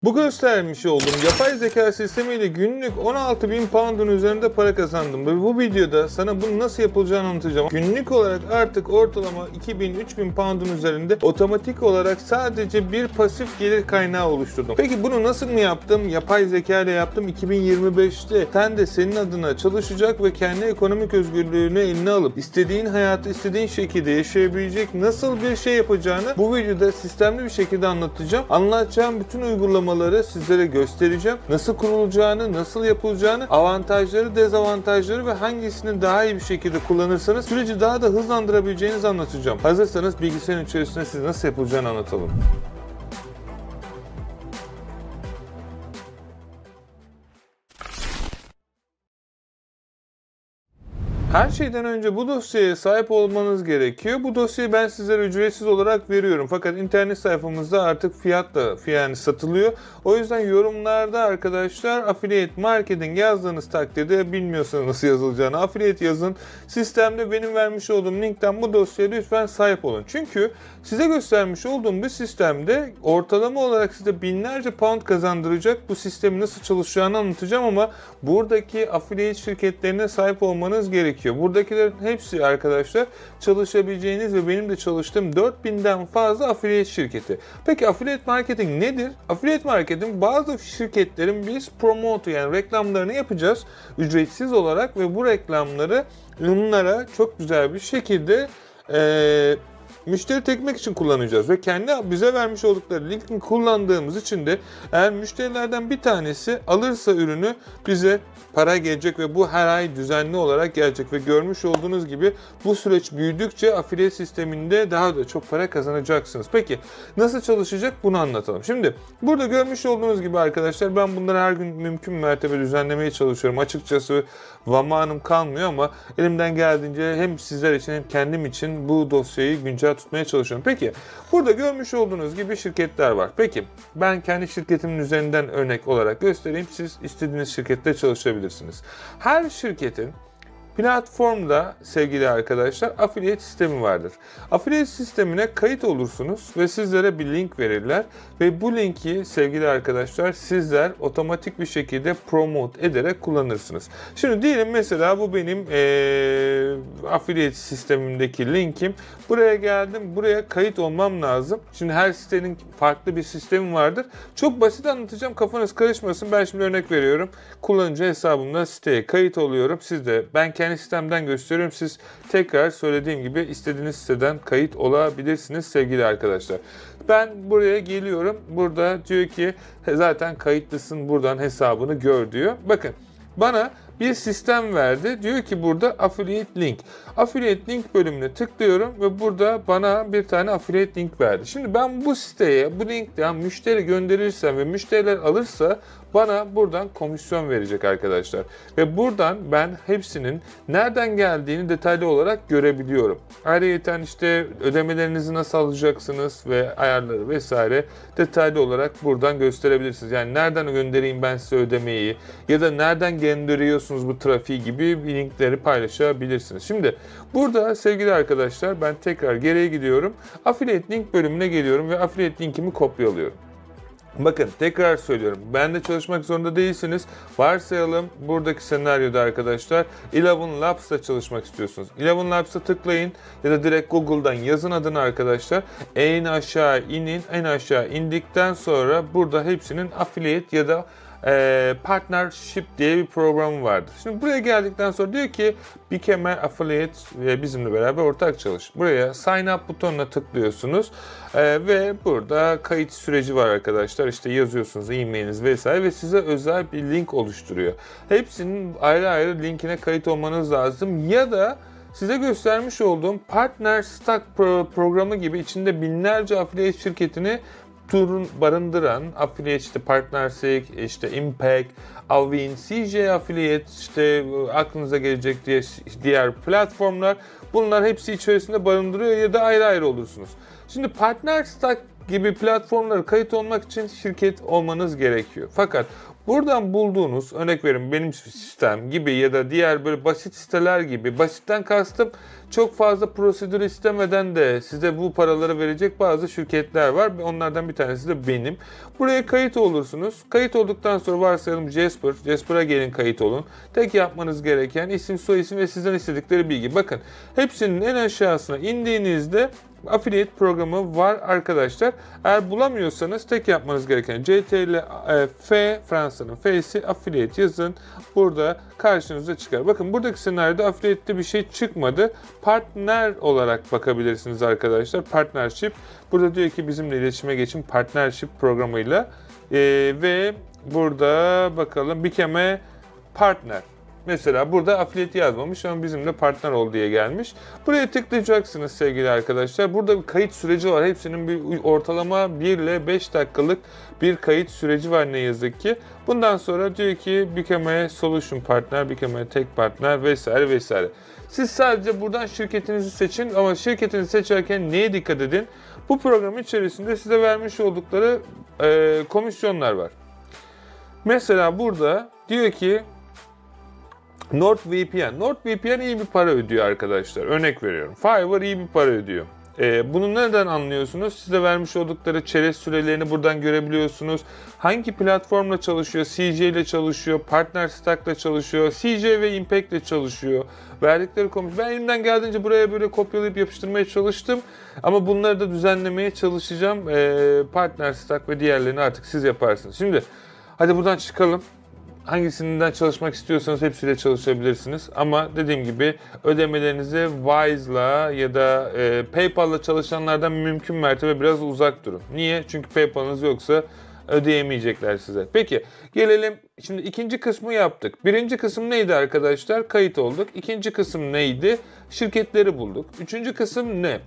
Bu göstermiş olduğum yapay zeka sistemiyle günlük 16.000 pound'un üzerinde para kazandım. Ve bu videoda sana bunu nasıl yapılacağını anlatacağım. Günlük olarak artık ortalama 2000-3000 pound'un üzerinde otomatik olarak sadece bir pasif gelir kaynağı oluşturdum. Peki bunu nasıl mı yaptım? Yapay zeka ile yaptım. 2025'te sen de senin adına çalışacak ve kendi ekonomik özgürlüğünü eline alıp istediğin hayatı istediğin şekilde yaşayabilecek nasıl bir şey yapacağını bu videoda sistemli bir şekilde anlatacağım. Anlatacağım bütün uygulamaları sizlere göstereceğim. Nasıl kurulacağını, nasıl yapılacağını, avantajları, dezavantajları ve hangisini daha iyi bir şekilde kullanırsanız süreci daha da hızlandırabileceğinizi anlatacağım. Hazırsanız bilgisayarın içerisinde siz nasıl yapılacağını anlatalım. Her şeyden önce bu dosyaya sahip olmanız gerekiyor. Bu dosyayı ben sizlere ücretsiz olarak veriyorum. Fakat internet sayfamızda artık fiyatla satılıyor. O yüzden yorumlarda arkadaşlar affiliate marketing yazdığınız takdirde bilmiyorsanız nasıl yazılacağını affiliate yazın. Sistemde benim vermiş olduğum linkten bu dosyaya lütfen sahip olun. Çünkü size göstermiş olduğum bu sistemde ortalama olarak size binlerce pound kazandıracak bu sistemin nasıl çalışacağını anlatacağım ama buradaki affiliate şirketlerine sahip olmanız gerekiyor. Buradakilerin hepsi arkadaşlar çalışabileceğiniz ve benim de çalıştığım 4000'den fazla affiliate şirketi. Peki affiliate marketing nedir? Affiliate marketing bazı şirketlerin biz promote yani reklamlarını yapacağız ücretsiz olarak ve bu reklamları onlara çok güzel bir şekilde müşteri tekmek için kullanacağız ve kendi bize vermiş oldukları linki kullandığımız için de eğer müşterilerden bir tanesi alırsa ürünü bize para gelecek ve bu her ay düzenli olarak gelecek ve görmüş olduğunuz gibi bu süreç büyüdükçe affiliate sisteminde daha da çok para kazanacaksınız. Peki nasıl çalışacak bunu anlatalım. Şimdi burada görmüş olduğunuz gibi arkadaşlar ben bunları her gün mümkün mertebe düzenlemeye çalışıyorum. Açıkçası zamanım kalmıyor ama elimden geldiğince hem sizler için hem kendim için bu dosyayı güncel tutmaya çalışıyorum. Peki burada görmüş olduğunuz gibi şirketler var. Peki ben kendi şirketimin üzerinden örnek olarak göstereyim. Siz istediğiniz şirkette çalışabilirsiniz. Her şirketin platformda sevgili arkadaşlar affiliate sistemi vardır. Affiliate sistemine kayıt olursunuz ve sizlere bir link verirler ve bu linki sevgili arkadaşlar sizler otomatik bir şekilde promote ederek kullanırsınız. Şimdi diyelim mesela bu benim affiliate sistemimdeki linkim. Buraya geldim. Buraya kayıt olmam lazım. Şimdi her sitenin farklı bir sistemi vardır. Çok basit anlatacağım. Kafanız karışmasın. Ben şimdi örnek veriyorum. Kullanıcı hesabımla siteye kayıt oluyorum. Siz de ben kendi sistemden gösteriyorum. Siz tekrar söylediğim gibi istediğiniz siteden kayıt olabilirsiniz sevgili arkadaşlar. Ben buraya geliyorum. Burada diyor ki zaten kayıtlısın buradan hesabını gör diyor. Bakın bana bir sistem verdi. Diyor ki burada affiliate link. Affiliate link bölümüne tıklıyorum ve burada bana bir tane affiliate link verdi. Şimdi ben bu siteye bu linkten müşteri gönderirsem ve müşteriler alırsa bana buradan komisyon verecek arkadaşlar. Ve buradan ben hepsinin nereden geldiğini detaylı olarak görebiliyorum. Ayrıca işte ödemelerinizi nasıl alacaksınız ve ayarları vesaire detaylı olarak buradan gösterebilirsiniz. Yani nereden göndereyim ben size ödemeyi ya da nereden gönderiyorsunuz bu trafiği gibi linkleri paylaşabilirsiniz. Şimdi burada sevgili arkadaşlar ben tekrar geriye gidiyorum. Affiliate link bölümüne geliyorum ve affiliate linkimi kopyalıyorum. Bakın tekrar söylüyorum. Ben de çalışmak zorunda değilsiniz. Varsayalım buradaki senaryoda arkadaşlar Eleven Labs'ta çalışmak istiyorsunuz. Eleven Labs'a tıklayın ya da direkt Google'dan yazın adını arkadaşlar. En aşağı inin. En aşağı indikten sonra burada hepsinin affiliate ya da partnership diye bir programı vardır. Şimdi buraya geldikten sonra diyor ki Become Affiliate ve bizimle beraber ortak çalış. Buraya sign up butonuna tıklıyorsunuz ve burada kayıt süreci var arkadaşlar. İşte yazıyorsunuz e-mailiniz vesaire ve size özel bir link oluşturuyor. Hepsinin ayrı ayrı linkine kayıt olmanız lazım ya da size göstermiş olduğum Partner Stock programı gibi içinde binlerce affiliate şirketini barındıran affiliate işte Partnership, işte Impact, Alvin, CJ Affiliate, işte aklınıza gelecek diğer platformlar bunlar hepsi içerisinde barındırıyor ya da ayrı ayrı olursunuz. Şimdi Partner Stock gibi platformlara kayıt olmak için şirket olmanız gerekiyor. Fakat buradan bulduğunuz, örnek verin benim sistem gibi ya da diğer böyle basit siteler gibi, basitten kastım çok fazla prosedür istemeden de size bu paraları verecek bazı şirketler var. Onlardan bir tanesi de benim. Buraya kayıt olursunuz. Kayıt olduktan sonra varsayalım Jasper'a gelin kayıt olun. Tek yapmanız gereken isim, soyisim ve sizden istedikleri bilgi. Bakın hepsinin en aşağısına indiğinizde affiliate programı var arkadaşlar. Eğer bulamıyorsanız tek yapmanız gereken CTRL-F, Fransa'nın F'si, affiliate yazın. Burada karşınıza çıkar. Bakın buradaki senaryoda affiliate'te bir şey çıkmadı. Partner olarak bakabilirsiniz arkadaşlar. Partnership. Burada diyor ki bizimle iletişime geçin partnership programıyla. Ve burada bakalım Become Partner. Mesela burada affiliate yazmamış ama bizimle partner ol diye gelmiş. Buraya tıklayacaksınız sevgili arkadaşlar. Burada bir kayıt süreci var. Hepsinin bir ortalama 1 ile 5 dakikalık bir kayıt süreci var ne yazık ki. Bundan sonra diyor ki Become a Solution Partner, Become a Tech Partner vesaire vesaire. Siz sadece buradan şirketinizi seçin ama şirketinizi seçerken neye dikkat edin? Bu program içerisinde size vermiş oldukları komisyonlar var. Mesela burada diyor ki NordVPN. NordVPN iyi bir para ödüyor arkadaşlar. Örnek veriyorum. Fiverr iyi bir para ödüyor. Bunu nereden anlıyorsunuz? Size vermiş oldukları çerez sürelerini buradan görebiliyorsunuz. Hangi platformla çalışıyor? CJ ile çalışıyor, Partner Stack'la çalışıyor, CJ ve Impact ile çalışıyor. Verdikleri komisyon. Ben elimden geldiğince buraya böyle kopyalayıp yapıştırmaya çalıştım. Ama bunları da düzenlemeye çalışacağım. Partner Stack ve diğerlerini artık siz yaparsınız. Şimdi hadi buradan çıkalım. Hangisinden çalışmak istiyorsanız hepsiyle çalışabilirsiniz. Ama dediğim gibi ödemelerinizi Wise'la ya da PayPal'la çalışanlardan mümkün mertebe biraz uzak durun. Niye? Çünkü PayPal'ınız yoksa ödeyemeyecekler size. Peki gelelim şimdi ikinci kısmı yaptık. Birinci kısım neydi arkadaşlar? Kayıt olduk. İkinci kısım neydi? Şirketleri bulduk. Üçüncü kısım ne?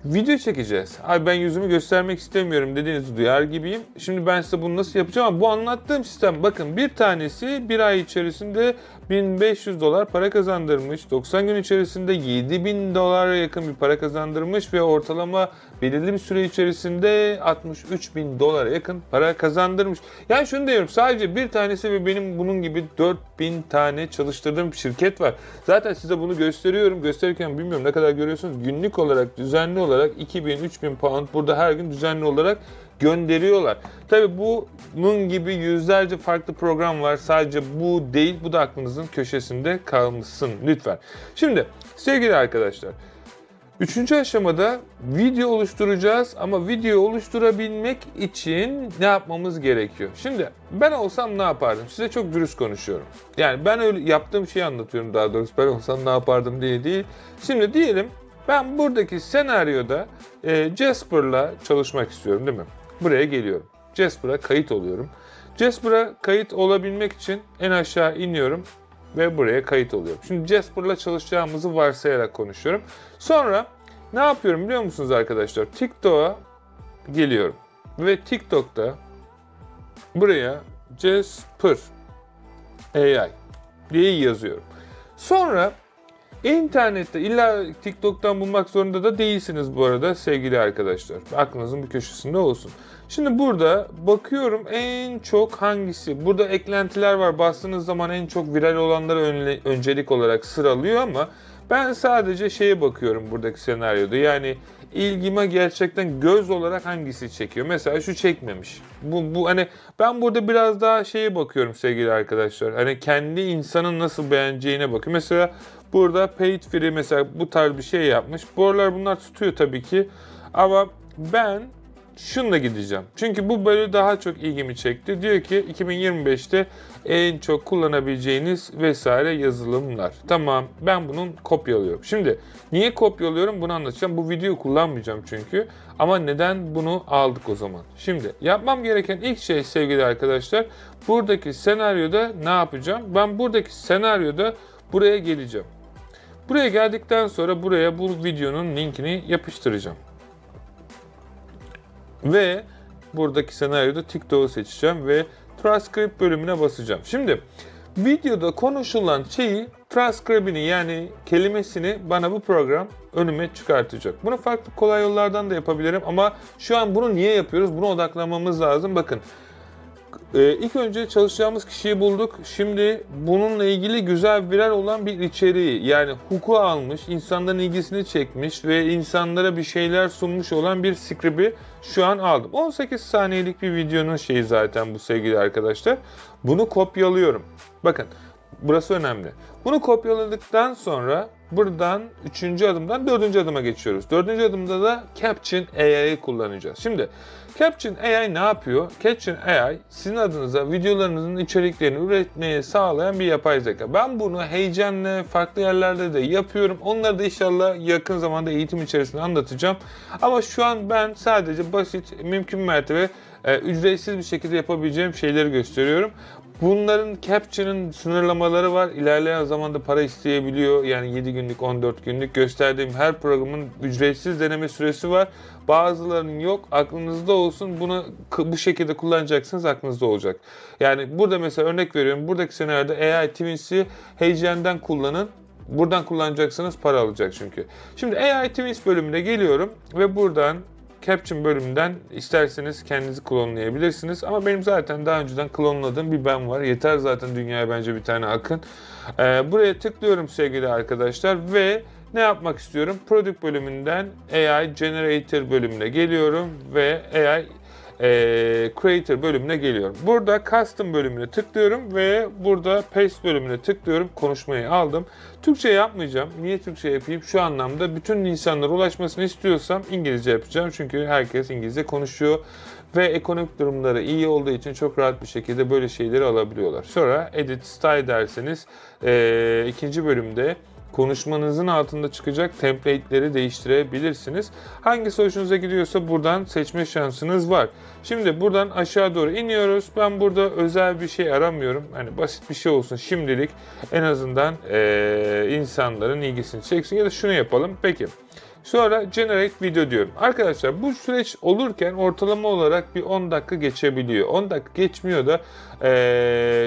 Video çekeceğiz. Abi ben yüzümü göstermek istemiyorum dediğinizi duyar gibiyim. Şimdi ben size bunu nasıl yapacağım ama bu anlattığım sistem bakın bir tanesi bir ay içerisinde $1.500 para kazandırmış. 90 gün içerisinde $7.000 yakın bir para kazandırmış ve ortalama belirli bir süre içerisinde $63.000 yakın para kazandırmış. Yani şunu diyorum sadece bir tanesi ve benim bunun gibi 4.000 tane çalıştırdığım bir şirket var. Zaten size bunu gösteriyorum. Gösterirken bilmiyorum ne kadar görüyorsunuz. Günlük olarak, düzenli olarak 2.000-3.000 pound burada her gün düzenli olarak gönderiyorlar. Tabii bunun gibi yüzlerce farklı program var. Sadece bu değil. Bu da aklınızın köşesinde kalmasın lütfen. Şimdi sevgili arkadaşlar. Üçüncü aşamada video oluşturacağız ama video oluşturabilmek için ne yapmamız gerekiyor? Şimdi ben olsam ne yapardım? Size çok dürüst konuşuyorum. Yani ben öyle yaptığım şeyi anlatıyorum daha doğrusu. Ben olsam ne yapardım diye değil. Şimdi diyelim ben buradaki senaryoda Jasper'la çalışmak istiyorum değil mi? Buraya geliyorum. Jasper'a kayıt oluyorum. Jasper'a kayıt olabilmek için en aşağı iniyorum ve buraya kayıt oluyorum. Şimdi Jasper'la çalışacağımızı varsayarak konuşuyorum. Sonra ne yapıyorum biliyor musunuz arkadaşlar? TikTok'a geliyorum ve TikTok'ta buraya Jasper AI diye yazıyorum. Sonra İnternette illa TikTok'tan bulmak zorunda da değilsiniz bu arada sevgili arkadaşlar. Aklınızın bir köşesinde olsun. Şimdi burada bakıyorum en çok hangisi? Burada eklentiler var. Bastığınız zaman en çok viral olanları öncelik olarak sıralıyor ama ben sadece şeye bakıyorum buradaki senaryoda. Yani ilgime gerçekten göz olarak hangisi çekiyor? Mesela şu çekmemiş. Bu hani ben burada biraz daha şeye bakıyorum sevgili arkadaşlar. Hani kendi insanın nasıl beğeneceğine bakıyorum. Mesela burada paid free mesela bu tarz bir şey yapmış. Bu aralar bunlar tutuyor tabii ki. Ama ben şununla gideceğim. Çünkü bu böyle daha çok ilgimi çekti. Diyor ki 2025'te en çok kullanabileceğiniz vesaire yazılımlar. Tamam ben bunun kopyalıyorum. Şimdi niye kopyalıyorum bunu anlatacağım. Bu videoyu kullanmayacağım çünkü. Ama neden bunu aldık o zaman? Şimdi yapmam gereken ilk şey sevgili arkadaşlar. Buradaki senaryoda ne yapacağım? Ben buradaki senaryoda buraya geleceğim. Buraya geldikten sonra buraya bu videonun linkini yapıştıracağım. Ve buradaki senaryoda TikTok'u seçeceğim ve transcript bölümüne basacağım. Şimdi Videoda konuşulan şeyi, transkribini yani kelimesini bana bu program önüme çıkartacak. Bunu farklı kolay yollardan da yapabilirim ama şu an bunu niye yapıyoruz? Buna odaklanmamız lazım. Bakın. İlk önce çalışacağımız kişiyi bulduk. Şimdi bununla ilgili güzel viral olan bir içeriği, yani hukuku almış, insanların ilgisini çekmiş ve insanlara bir şeyler sunmuş olan bir skribi şu an aldım. 18 saniyelik bir videonun şeyi zaten bu sevgili arkadaşlar. Bunu kopyalıyorum. Bakın burası önemli. Bunu kopyaladıktan sonra buradan 3. adımdan 4. adıma geçiyoruz. 4. adımda da Caption AI'yi kullanacağız. Şimdi Caption AI ne yapıyor? Caption AI sizin adınıza videolarınızın içeriklerini üretmeyi sağlayan bir yapay zeka. Ben bunu heyecanla farklı yerlerde de yapıyorum. Onları da inşallah yakın zamanda eğitim içerisinde anlatacağım. Ama şu an ben sadece basit, mümkün mertebe ücretsiz bir şekilde yapabileceğim şeyleri gösteriyorum. Bunların Caption'ın sınırlamaları var. İlerleyen zamanda para isteyebiliyor. Yani 7 günlük, 14 günlük gösterdiğim her programın ücretsiz deneme süresi var. Bazılarının yok. Aklınızda olsun. Bunu bu şekilde kullanacaksınız. Aklınızda olacak. Yani burada mesela örnek veriyorum. Buradaki senaryoda AI Twins'i heyecandan kullanın. Buradan kullanacaksınız. Para alacak çünkü. Şimdi AI Twins bölümüne geliyorum ve buradan Caption bölümünden isterseniz kendinizi klonlayabilirsiniz. Ama benim zaten daha önceden klonladığım bir ben var. Yeter zaten dünyaya bence bir tane akın. Buraya tıklıyorum sevgili arkadaşlar ve ne yapmak istiyorum? Product bölümünden AI Generator bölümüne geliyorum ve AI Creator bölümüne geliyorum. Burada Custom bölümüne tıklıyorum ve burada Paste bölümüne tıklıyorum. Konuşmayı aldım. Türkçe yapmayacağım. Niye Türkçe yapayım? Şu anlamda bütün insanlara ulaşmasını istiyorsam İngilizce yapacağım. Çünkü herkes İngilizce konuşuyor ve ekonomik durumları iyi olduğu için çok rahat bir şekilde böyle şeyleri alabiliyorlar. Sonra Edit Style derseniz ikinci bölümde konuşmanızın altında çıkacak template'leri değiştirebilirsiniz. Hangisi hoşunuza gidiyorsa buradan seçme şansınız var. Şimdi buradan aşağı doğru iniyoruz. Ben burada özel bir şey aramıyorum. Hani basit bir şey olsun şimdilik. En azından insanların ilgisini çeksin ya da şunu yapalım. Peki. Sonra generate video diyorum. Arkadaşlar bu süreç olurken ortalama olarak bir 10 dakika geçebiliyor. 10 dakika geçmiyor da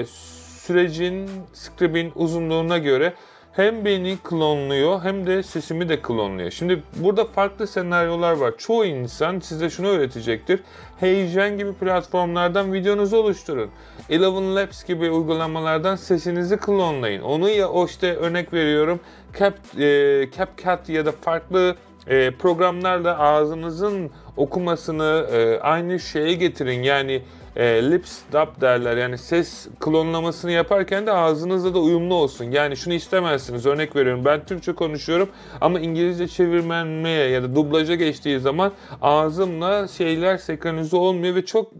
sürecin, script'in uzunluğuna göre hem beni klonluyor hem de sesimi de klonluyor. Şimdi burada farklı senaryolar var. Çoğu insan size şunu öğretecektir. Heyecan gibi platformlardan videonuzu oluşturun. Eleven Labs gibi uygulamalardan sesinizi klonlayın. Onu ya o işte örnek veriyorum CapCut ya da farklı programlarla ağzınızın okumasını aynı şeye getirin. Yani lips dub derler. Yani ses klonlamasını yaparken de ağzınızla da uyumlu olsun. Yani şunu istemezsiniz. Örnek veriyorum. Ben Türkçe konuşuyorum ama İngilizce çevirmenmeye ya da dublaja geçtiği zaman ağzımla şeyler senkronize olmuyor ve çok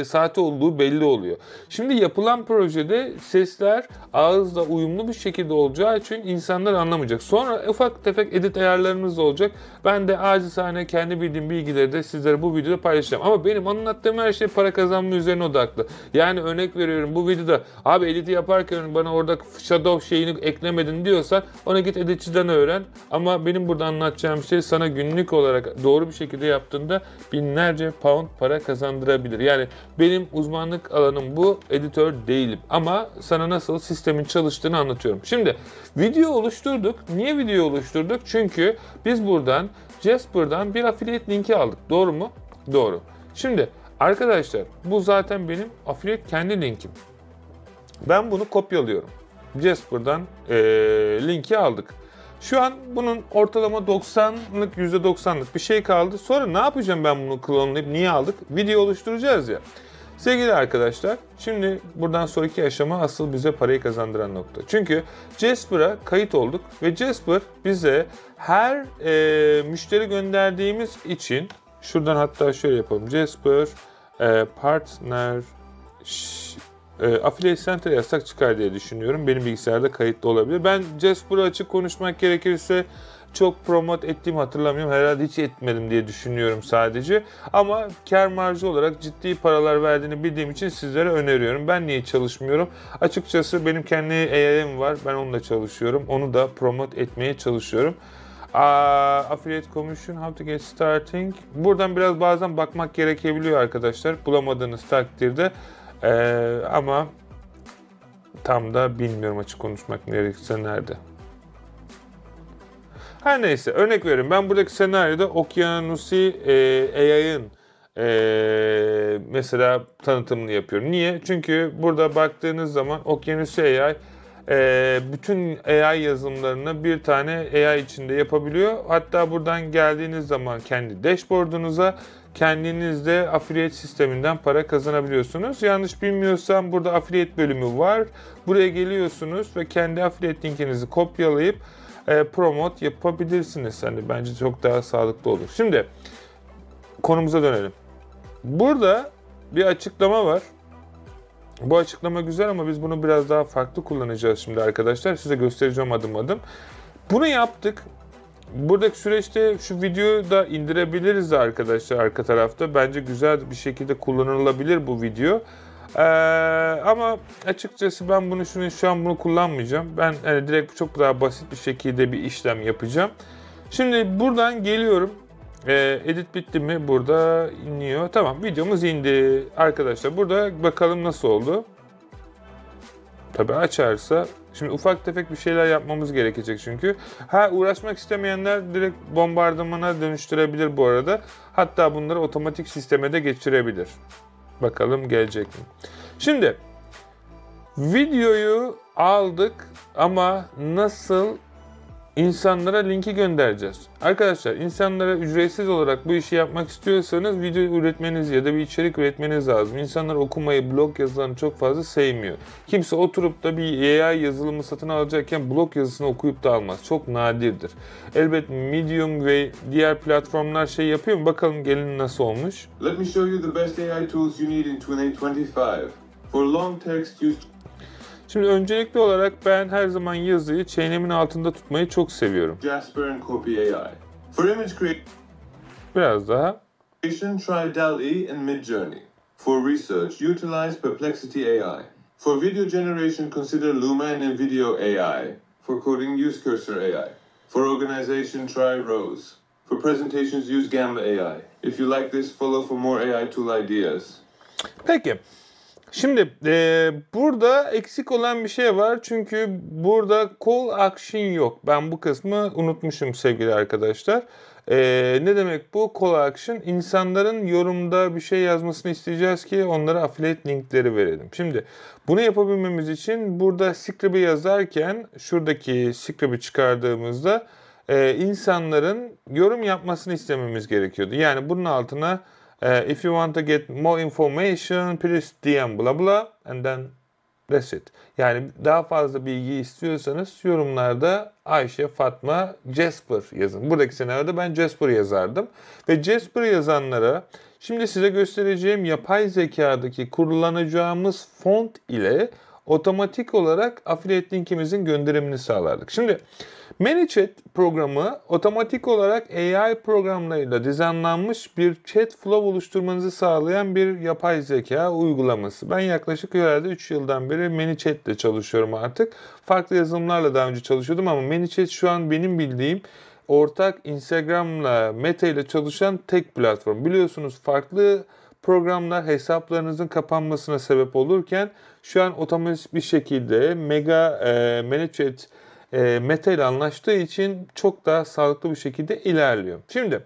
saate olduğu belli oluyor. Şimdi yapılan projede sesler ağızla uyumlu bir şekilde olacağı için insanlar anlamayacak. Sonra ufak tefek edit ayarlarımız olacak. Ben de acizane kendi bildiğim bilgileri de sizlere bu videoda paylaşacağım. Ama benim anlattığım her şey para kazanma üzerine odaklı. Yani örnek veriyorum bu videoda abi editi yaparken bana orada shadow şeyini eklemedin diyorsan ona git editçiden öğren. Ama benim burada anlatacağım şey sana günlük olarak doğru bir şekilde yaptığında binlerce pound para kazandırabilir. Yani benim uzmanlık alanım bu. Editör değilim. Ama sana nasıl sistemin çalıştığını anlatıyorum. Şimdi video oluşturduk. Niye video oluşturduk? Çünkü biz buradan Jasper'dan bir affiliate linki aldık. Doğru mu? Doğru. Şimdi arkadaşlar bu zaten benim affiliate kendi linkim. Ben bunu kopyalıyorum. Jasper'dan linki aldık. Şu an bunun ortalama 90'lık %90'lık bir şey kaldı. Sonra ne yapacağım ben bunu klonlayıp niye aldık? Video oluşturacağız ya. Sevgili arkadaşlar, şimdi buradan sonraki aşama asıl bize parayı kazandıran nokta. Çünkü Jasper'a kayıt olduk ve Jasper bize her müşteri gönderdiğimiz için şuradan hatta şöyle yapalım. Jasper partner Affiliate Center yazsak çıkar diye düşünüyorum. Benim bilgisayarda kayıtlı olabilir. Ben Jasper'ı açık konuşmak gerekirse çok promote ettiğimi hatırlamıyorum. Herhalde hiç etmedim diye düşünüyorum sadece. Ama kar marjı olarak ciddi paralar verdiğini bildiğim için sizlere öneriyorum. Ben niye çalışmıyorum? Açıkçası benim kendi AI'm var. Ben onunla çalışıyorum. Onu da promote etmeye çalışıyorum. Affiliate Commission, How to Get Starting. Buradan biraz bazen bakmak gerekebiliyor arkadaşlar. Bulamadığınız takdirde. Ama Tam da bilmiyorum açık konuşmak gerekirse nerede. Her neyse örnek veriyorum. Ben buradaki senaryoda Okyanusi AI'ın mesela tanıtımını yapıyorum. Niye? Çünkü burada baktığınız zaman Okyanusi AI bütün AI yazılımlarını bir tane AI içinde yapabiliyor. Hatta buradan geldiğiniz zaman kendi dashboard'unuza kendiniz de affiliate sisteminden para kazanabiliyorsunuz. Yanlış bilmiyorsam burada affiliate bölümü var. Buraya geliyorsunuz ve kendi affiliate linkinizi kopyalayıp promote yapabilirsiniz. Hani bence çok daha sağlıklı olur. Şimdi konumuza dönelim. Burada bir açıklama var. Bu açıklama güzel ama biz bunu biraz daha farklı kullanacağız şimdi arkadaşlar. Size göstereceğim adım adım. Bunu yaptık. Buradaki süreçte şu videoyu da indirebiliriz de arkadaşlar arka tarafta. Bence güzel bir şekilde kullanılabilir bu video. Ama açıkçası ben bunu şu an bunu kullanmayacağım. Ben direkt çok daha basit bir şekilde bir işlem yapacağım. Şimdi buradan geliyorum. Edit bitti mi? Burada iniyor. Tamam, videomuz indi. Arkadaşlar burada bakalım nasıl oldu. Tabii açarsa. Şimdi ufak tefek bir şeyler yapmamız gerekecek çünkü. Uğraşmak istemeyenler direkt bombardımana dönüştürebilir bu arada. Hatta bunları otomatik sisteme de geçirebilir. Bakalım gelecek mi? Şimdi videoyu aldık ama nasıl insanlara linki göndereceğiz? Arkadaşlar insanlara ücretsiz olarak bu işi yapmak istiyorsanız video üretmeniz ya da bir içerik üretmeniz lazım. İnsanlar okumayı, blog yazılarını çok fazla sevmiyor. Kimse oturup da bir AI yazılımı satın alacakken blog yazısını okuyup da almaz. Çok nadirdir. Elbet Medium ve diğer platformlar şey yapıyor mu? Bakalım gelin nasıl olmuş. Let me show you the best AI tools you need in 2025. For long text use. Şimdi öncelikli olarak ben her zaman yazıyı çenemin altında tutmayı çok seviyorum. Jasper and Copy AI. For image creation, Biraz daha. try DALL-E and Midjourney. For research, utilize Perplexity AI. For video generation, consider Luma and Video AI. For coding, use Cursor AI. For organization, try Rose. For presentations, use Gamma AI. If you like this, follow for more AI tool ideas. Peki. Şimdi burada eksik olan bir şey var çünkü burada call action yok. Ben bu kısmı unutmuşum sevgili arkadaşlar. Ne demek bu? Call action. İnsanların yorumda bir şey yazmasını isteyeceğiz ki onlara affiliate linkleri verelim. Şimdi bunu yapabilmemiz için burada script'i yazarken şuradaki script'i çıkardığımızda insanların yorum yapmasını istememiz gerekiyordu. Yani bunun altına if you want to get more information, please DM blah blah and then that's it. Yani daha fazla bilgi istiyorsanız yorumlarda Ayşe, Fatma, Jasper yazın. Buradaki senaryoda ben Jasper yazardım. Ve Jasper yazanlara şimdi size göstereceğim yapay zekadaki kullanacağımız font ile otomatik olarak affiliate linkimizin gönderimini sağlardık. Şimdi ManyChat programı otomatik olarak AI programlarıyla dizaynlanmış bir chat flow oluşturmanızı sağlayan bir yapay zeka uygulaması. Ben yaklaşık herhalde 3 yıldan beri ManyChat ile çalışıyorum artık. Farklı yazılımlarla daha önce çalışıyordum ama ManyChat şu an benim bildiğim ortak Instagram'la Meta ile çalışan tek platform. Biliyorsunuz farklı programlar hesaplarınızın kapanmasına sebep olurken şu an otomatik bir şekilde ManyChat Meta ile anlaştığı için çok daha sağlıklı bir şekilde ilerliyor. Şimdi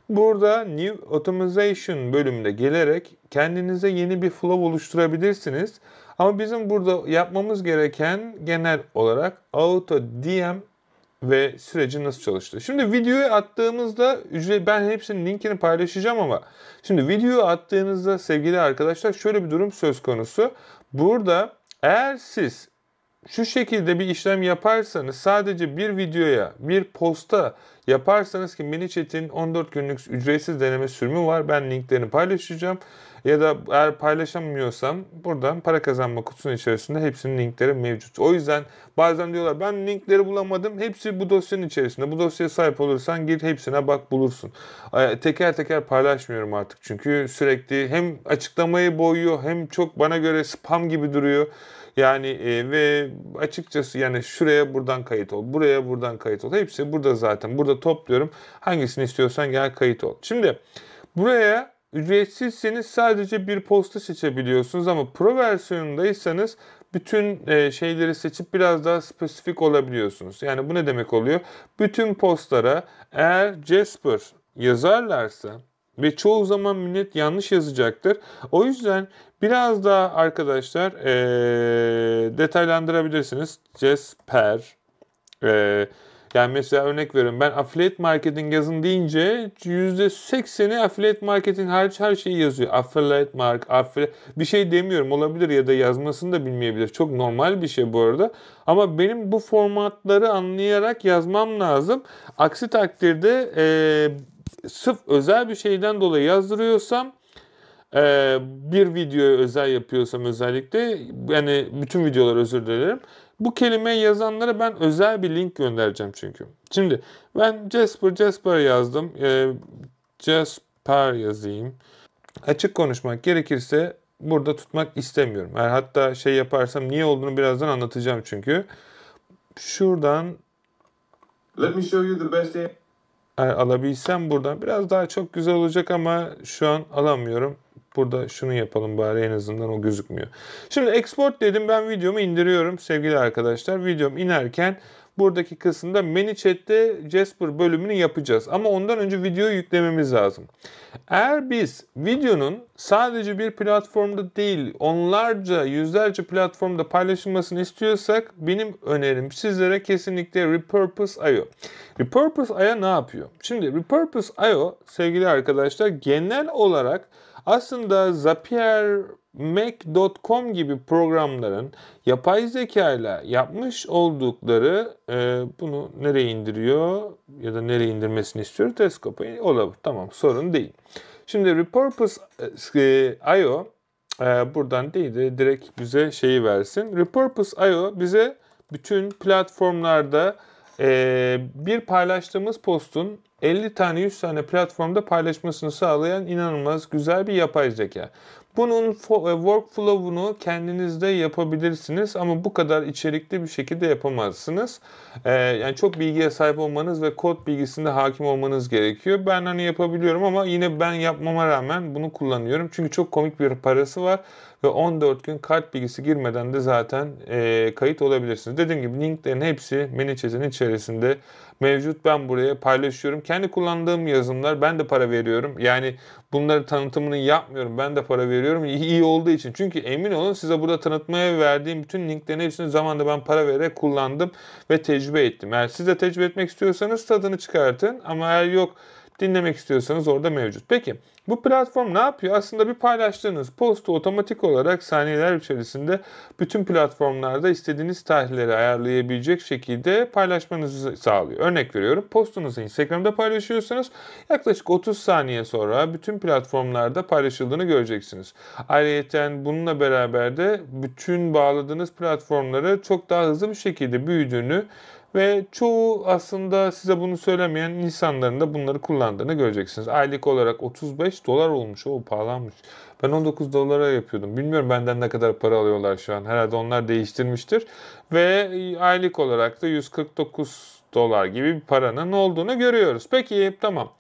burada New Automation bölümünde gelerek kendinize yeni bir flow oluşturabilirsiniz. Ama bizim burada yapmamız gereken genel olarak Auto DM ve süreci nasıl çalıştı. Şimdi videoyu attığımızda ben hepsinin linkini paylaşacağım ama şimdi videoyu attığınızda sevgili arkadaşlar şöyle bir durum söz konusu. Burada eğer siz şu şekilde bir işlem yaparsanız sadece bir videoya, bir posta yaparsanız ki ManyChat'in 14 günlük ücretsiz deneme sürümü var. Ben linklerini paylaşacağım. Ya da eğer paylaşamıyorsam buradan para kazanma kutusunun içerisinde hepsinin linkleri mevcut. O yüzden bazen diyorlar ben linkleri bulamadım. Hepsi bu dosyanın içerisinde. Bu dosyaya sahip olursan gir hepsine bak bulursun. Teker teker paylaşmıyorum artık. Çünkü sürekli hem açıklamayı boyuyor hem çok bana göre spam gibi duruyor. Yani ve açıkçası yani şuraya buradan kayıt ol, buraya buradan kayıt ol. Hepsi burada zaten. Burada topluyorum. Hangisini istiyorsan gel kayıt ol. Şimdi buraya ücretsizseniz sadece bir posta seçebiliyorsunuz ama Pro versiyonundaysanız bütün şeyleri seçip biraz daha spesifik olabiliyorsunuz. Yani bu ne demek oluyor? Bütün postlara eğer Jasper yazarlarsa ve çoğu zaman millet yanlış yazacaktır. O yüzden biraz daha arkadaşlar detaylandırabilirsiniz. Jasper. Yani mesela örnek veriyorum, ben affiliate marketing yazın deyince %80'i affiliate marketing hariç her şeyi yazıyor. Bir şey demiyorum, olabilir ya da yazmasını da bilmeyebilir. Çok normal bir şey bu arada. Ama benim bu formatları anlayarak yazmam lazım. Aksi takdirde sırf özel bir şeyden dolayı yazdırıyorsam, bir videoya özel yapıyorsam özellikle, yani bütün videolar, özür dilerim. Bu kelimeyi yazanlara ben özel bir link göndereceğim çünkü. Şimdi ben Jasper yazdım. Jasper yazayım. Açık konuşmak gerekirse burada tutmak istemiyorum. Yani hatta şey yaparsam niye olduğunu birazdan anlatacağım çünkü. Şuradan Let me show you the best. alabilsem buradan biraz daha çok güzel olacak ama şu an alamıyorum. Burada şunu yapalım bari, en azından o gözükmüyor. Şimdi export dedim, ben videomu indiriyorum sevgili arkadaşlar. Videom inerken buradaki kısımda ManyChat'te Jasper bölümünü yapacağız. Ama ondan önce videoyu yüklememiz lazım. Eğer biz videonun sadece bir platformda değil, onlarca, yüzlerce platformda paylaşılmasını istiyorsak benim önerim sizlere kesinlikle Repurpose.io. Repurpose.io ne yapıyor? Şimdi Repurpose.io sevgili arkadaşlar genel olarak aslında Zapier, Mac.com gibi programların yapay zeka ile yapmış oldukları, bunu nereye indiriyor ya da nereye indirmesini istiyor? Desktop'a olabilir. Tamam, sorun değil. Şimdi Repurpose.io buradan değil de direkt bize şeyi versin. Repurpose.io bize bütün platformlarda bir paylaştığımız postun 50 tane 100 tane platformda paylaşmasını sağlayan inanılmaz güzel bir yapay zeka. Bunun workflow'unu kendinizde yapabilirsiniz ama bu kadar içerikli bir şekilde yapamazsınız. Yani çok bilgiye sahip olmanız ve kod bilgisinde hakim olmanız gerekiyor. Ben hani yapabiliyorum ama yine ben yapmama rağmen bunu kullanıyorum. Çünkü çok komik bir parası var ve 14 gün kart bilgisi girmeden de zaten kayıt olabilirsiniz. Dediğim gibi linklerin hepsi ManyChat'in içerisinde mevcut. Ben buraya paylaşıyorum. Kendi kullandığım yazılımlar, ben de para veriyorum. Yani bunları tanıtımını yapmıyorum. Ben de para veriyorum. İyi olduğu için. Çünkü emin olun size burada tanıtmaya verdiğim bütün linklerin hepsini zamanında ben para vererek kullandım ve tecrübe ettim. Eğer siz de tecrübe etmek istiyorsanız tadını çıkartın. Ama eğer yok, dinlemek istiyorsanız orada mevcut. Peki bu platform ne yapıyor? Aslında bir paylaştığınız postu otomatik olarak saniyeler içerisinde bütün platformlarda istediğiniz tarihleri ayarlayabilecek şekilde paylaşmanızı sağlıyor. Örnek veriyorum, postunuzu Instagram'da paylaşıyorsanız yaklaşık 30 saniye sonra bütün platformlarda paylaşıldığını göreceksiniz. Ayrıca bununla beraber de bütün bağladığınız platformları çok daha hızlı bir şekilde büyüdüğünü ve çoğu aslında size bunu söylemeyen insanların da bunları kullandığını göreceksiniz. Aylık olarak 35 dolar olmuş. O pahalanmış. Ben 19 dolara yapıyordum. Bilmiyorum benden ne kadar para alıyorlar şu an. Herhalde onlar değiştirmiştir. Ve aylık olarak da 149 dolar gibi bir paranın olduğunu görüyoruz. Peki tamam.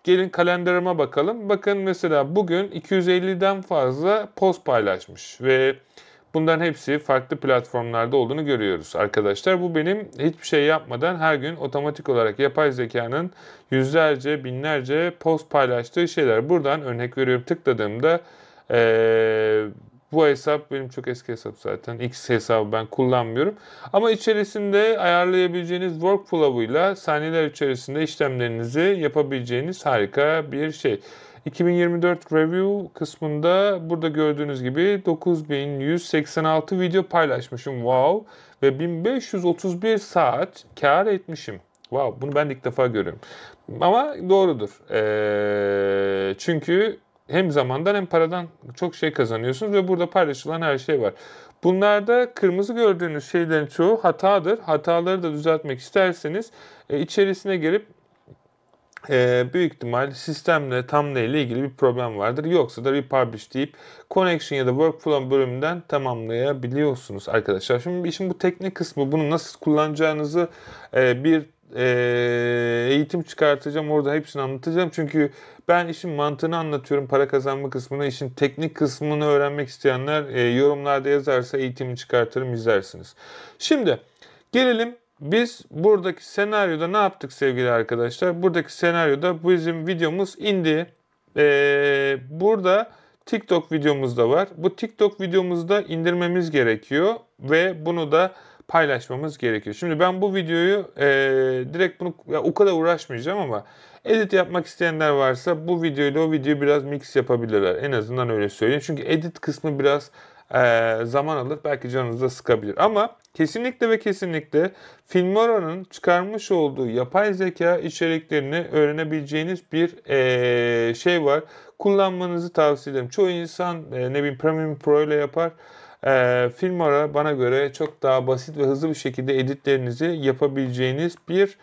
Gelin kalenderime bakalım. Bakın mesela bugün 250'den fazla post paylaşmış ve bunların hepsi farklı platformlarda olduğunu görüyoruz arkadaşlar. Bu benim hiçbir şey yapmadan her gün otomatik olarak yapay zekanın yüzlerce, binlerce post paylaştığı şeyler. Buradan örnek veriyorum, tıkladığımda bu hesap benim çok eski hesap zaten. X hesabı ben kullanmıyorum. Ama içerisinde ayarlayabileceğiniz workflow'uyla saniyeler içerisinde işlemlerinizi yapabileceğiniz harika bir şey. 2024 Review kısmında burada gördüğünüz gibi 9186 video paylaşmışım. Wow. Ve 1531 saat kar etmişim. Wow. Bunu ben de ilk defa görüyorum. Ama doğrudur. Çünkü hem zamandan hem paradan çok şey kazanıyorsunuz ve burada paylaşılan her şey var. Bunlarda kırmızı gördüğünüz şeylerin çoğu hatadır. Hataları da düzeltmek isterseniz içerisine girip büyük ihtimal sistemle thumbnail ile ilgili bir problem vardır. Yoksa da republish deyip connection ya da workflow bölümünden tamamlayabiliyorsunuz arkadaşlar. Şimdi işin bu teknik kısmı, bunu nasıl kullanacağınızı bir eğitim çıkartacağım. Orada hepsini anlatacağım. Çünkü ben işin mantığını anlatıyorum. Para kazanma kısmını, işin teknik kısmını öğrenmek isteyenler yorumlarda yazarsa eğitimi çıkartırım, izlersiniz. Şimdi gelelim. Biz buradaki senaryoda ne yaptık sevgili arkadaşlar? Buradaki senaryoda bizim videomuz indi. Burada TikTok videomuz da var. Bu TikTok videomuzda indirmemiz gerekiyor ve bunu da paylaşmamız gerekiyor. Şimdi ben bu videoyu direkt bunu o kadar uğraşmayacağım ama edit yapmak isteyenler varsa bu videoyla o videoyu biraz mix yapabilirler. En azından öyle söyleyeyim. Çünkü edit kısmı biraz zaman alır. Belki canınızı da sıkabilir. Ama kesinlikle ve kesinlikle Filmora'nın çıkarmış olduğu yapay zeka içeriklerini öğrenebileceğiniz bir şey var. Kullanmanızı tavsiye ederim. Çoğu insan ne bileyim Premiere Pro ile yapar. Filmora bana göre çok daha basit ve hızlı bir şekilde editlerinizi yapabileceğiniz bir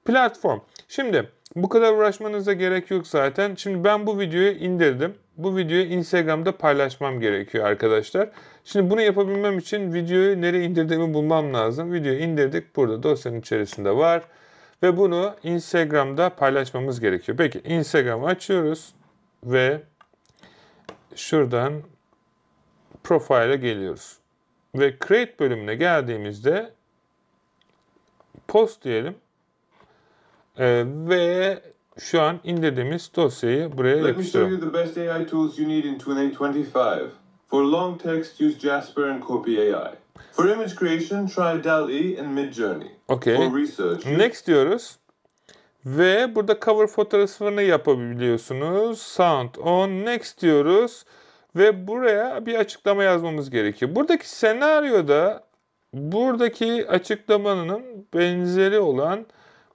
platform. Şimdi bu kadar uğraşmanıza gerek yok zaten. Şimdi ben bu videoyu indirdim. Bu videoyu Instagram'da paylaşmam gerekiyor arkadaşlar. Şimdi bunu yapabilmem için videoyu nereye indirdiğimi bulmam lazım. Videoyu indirdik. Burada dosyanın içerisinde var. Ve bunu Instagram'da paylaşmamız gerekiyor. Peki Instagram'ı açıyoruz. Ve şuradan Profile'e geliyoruz. Ve Create bölümüne geldiğimizde Post diyelim. Ve şu an indirdiğimiz dosyayı buraya yapıştıralım. Let me show you the best AI tools you need in 2025. For long text, use Jasper and Copy AI. For image creation, try DALL-E and Midjourney. Okay. For research, Next diyoruz. Ve burada cover fotoğrafını yapabiliyorsunuz. Sound on. Next diyoruz. Ve buraya bir açıklama yazmamız gerekiyor. Buradaki senaryoda buradaki açıklamanın benzeri olan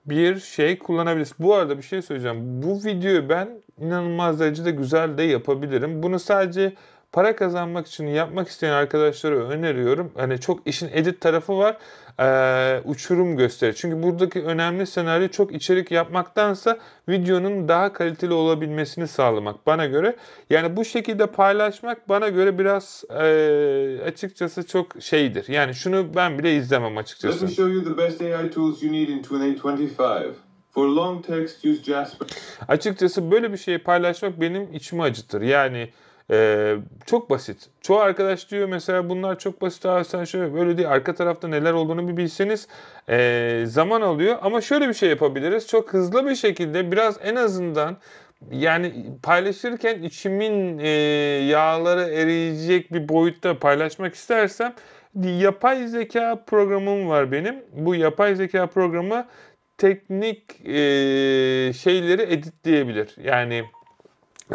bir şey kullanabiliriz. Bu arada bir şey söyleyeceğim. Bu videoyu ben inanılmaz derecede güzel de yapabilirim. Bunu sadece para kazanmak için yapmak isteyen arkadaşlara öneriyorum. Hani çok işin edit tarafı var. Uçurum gösterir. Çünkü buradaki önemli senaryo çok içerik yapmaktansa videonun daha kaliteli olabilmesini sağlamak bana göre. Yani bu şekilde paylaşmak bana göre biraz açıkçası çok şeydir. Yani şunu ben bile izlemem açıkçası. Let me show you the best AI tools you need in 2025. For long text, use Jasper. Açıkçası böyle bir şeyi paylaşmak benim içimi acıtır. Yani çok basit. Çoğu arkadaş diyor mesela bunlar çok basit abi sen şöyle böyle değil. Arka tarafta neler olduğunu bir bilseniz zaman alıyor. Ama şöyle bir şey yapabiliriz. Çok hızlı bir şekilde biraz en azından yani paylaşırken içimin yağları eriyecek bir boyutta paylaşmak istersem yapay zeka programım var benim. Bu yapay zeka programı teknik şeyleri editleyebilir. Yani